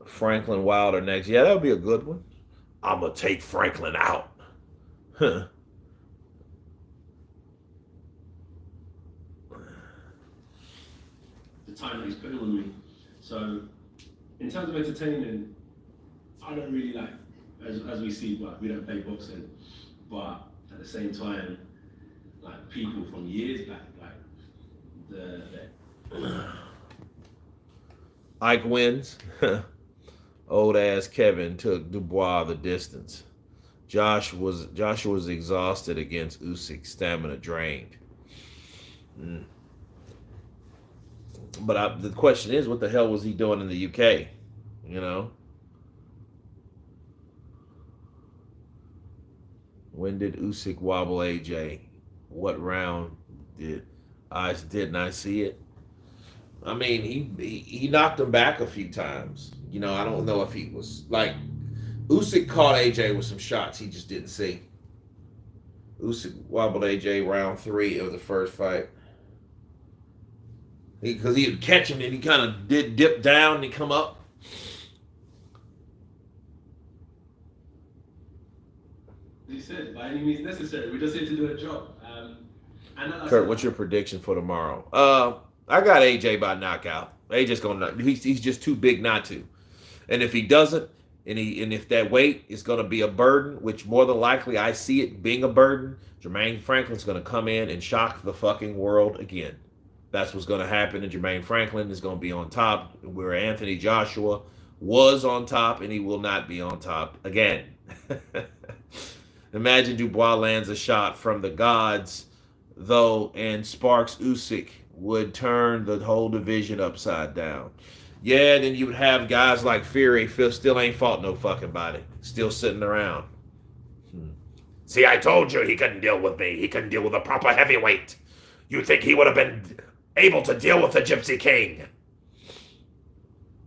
Speaker 1: Franklin Wilder next. Yeah, that would be a good one. I'm gonna take Franklin out. Huh.
Speaker 8: The time that he's putting on me. So, in terms of entertaining, I don't really like, as we see, but we don't play boxing. But at the same time, like people from years back, like the
Speaker 1: Ike wins. Old ass Kevin took Dubois the distance. Josh was exhausted against Usyk, stamina drained. But the question is, what the hell was he doing in the UK? When did Usyk wobble AJ? What round didn't I see it? I mean, he knocked him back a few times. I don't know if he was like, Usyk caught AJ with some shots he just didn't see. Usyk wobbled AJ round 3 of the first fight. Because he would catch him and he kind of did dip down and he come up.
Speaker 8: He said, by any means necessary. We're just here to do a job.
Speaker 1: Kurt, what's your prediction for tomorrow? I got AJ by knockout. AJ's gonna. He's just too big not to. And if he doesn't, and if that weight is gonna be a burden, which more than likely I see it being a burden, Jermaine Franklin's gonna come in and shock the fucking world again. That's what's gonna happen, and Jermaine Franklin is gonna be on top, where Anthony Joshua was on top, and he will not be on top again. Imagine Dubois lands a shot from the gods, though, and sparks Usyk would turn the whole division upside down. Yeah, then you would have guys like Fury, still ain't fought no fucking body, still sitting around. See, I told you he couldn't deal with me. He couldn't deal with a proper heavyweight. You think he would have been able to deal with the Gypsy King?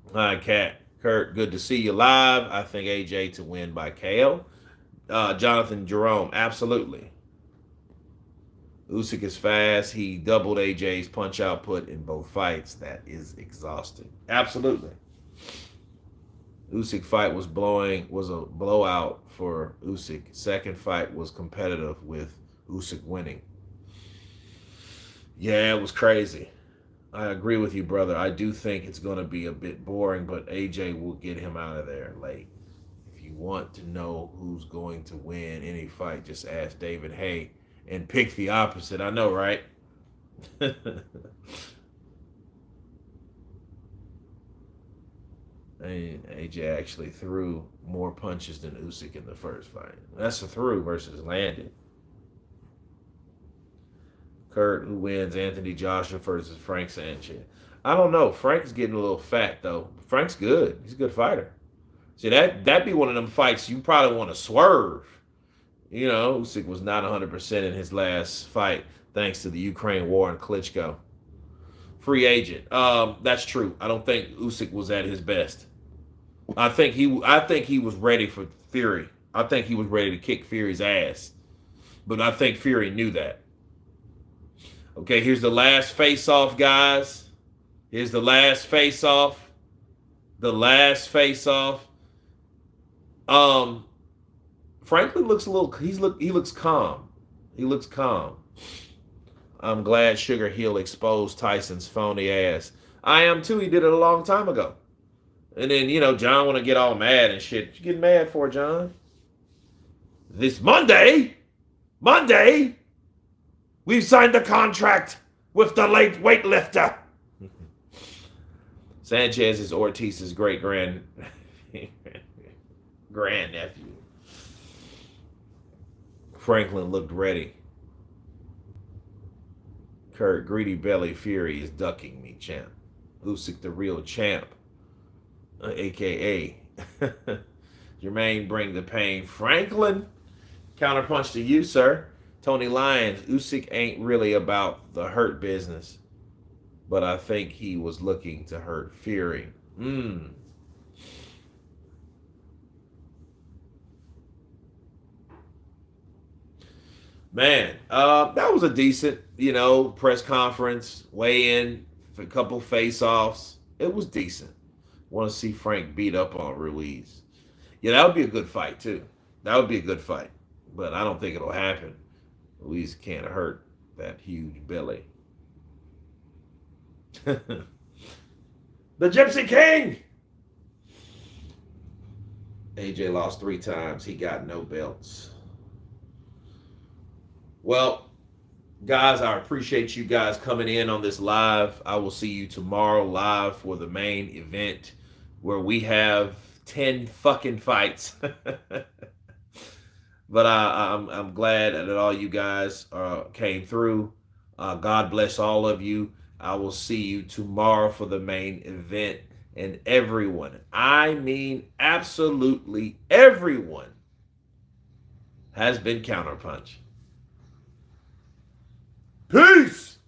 Speaker 1: All right, Cat. Kurt, good to see you live. I think AJ to win by KO. Jonathan Jerome, absolutely. Usyk is fast. He doubled AJ's punch output in both fights. That is exhausting. Absolutely. Usyk fight was a blowout for Usyk. Second fight was competitive with Usyk winning. Yeah, it was crazy. I agree with you, brother. I do think it's going to be a bit boring, but AJ will get him out of there late. If you want to know who's going to win any fight, just ask David Hay and pick the opposite. I know, right? And AJ actually threw more punches than Usyk in the first fight. That's a through versus landed. Kurt, who wins? Anthony Joshua versus Frank Sanchez. I don't know. Frank's getting a little fat though. Frank's good. He's a good fighter. See, that'd be one of them fights you probably want to swerve. You know, Usyk was not 100% in his last fight thanks to the Ukraine war and Klitschko. Free agent. That's true. I don't think Usyk was at his best. I think he was ready for Fury. I think he was ready to kick Fury's ass. But I think Fury knew that. Okay, here's the last face-off, guys. Here's the last face-off. The last face-off. Franklin looks a little. He looks calm. He looks calm. I'm glad Sugar Hill exposed Tyson's phony ass. I am too. He did it a long time ago. And then John want to get all mad and shit. What you getting mad for, John? This Monday, we've signed a contract with the late weightlifter. Sanchez is Ortiz's great grandnephew. Franklin looked ready. Kurt, greedy belly Fury is ducking me, champ. Usyk, the real champ, a.k.a. Jermaine, bring the pain. Franklin, counterpunch to you, sir. Tony Lyons, Usyk ain't really about the hurt business, but I think he was looking to hurt Fury. Man, that was a decent, press conference, weigh-in, a couple face-offs. It was decent. Want to see Frank beat up on Ruiz. Yeah, that would be a good fight, too. That would be a good fight. But I don't think it'll happen. Ruiz can't hurt that huge belly. The Gypsy King! AJ lost 3 times. He got no belts. Well, guys, I appreciate you guys coming in on this live. I will see you tomorrow live for the main event where we have 10 fucking fights. But I'm glad that all you guys came through. God bless all of you. I will see you tomorrow for the main event. And everyone, I mean absolutely everyone, has been counterpunched. Peace!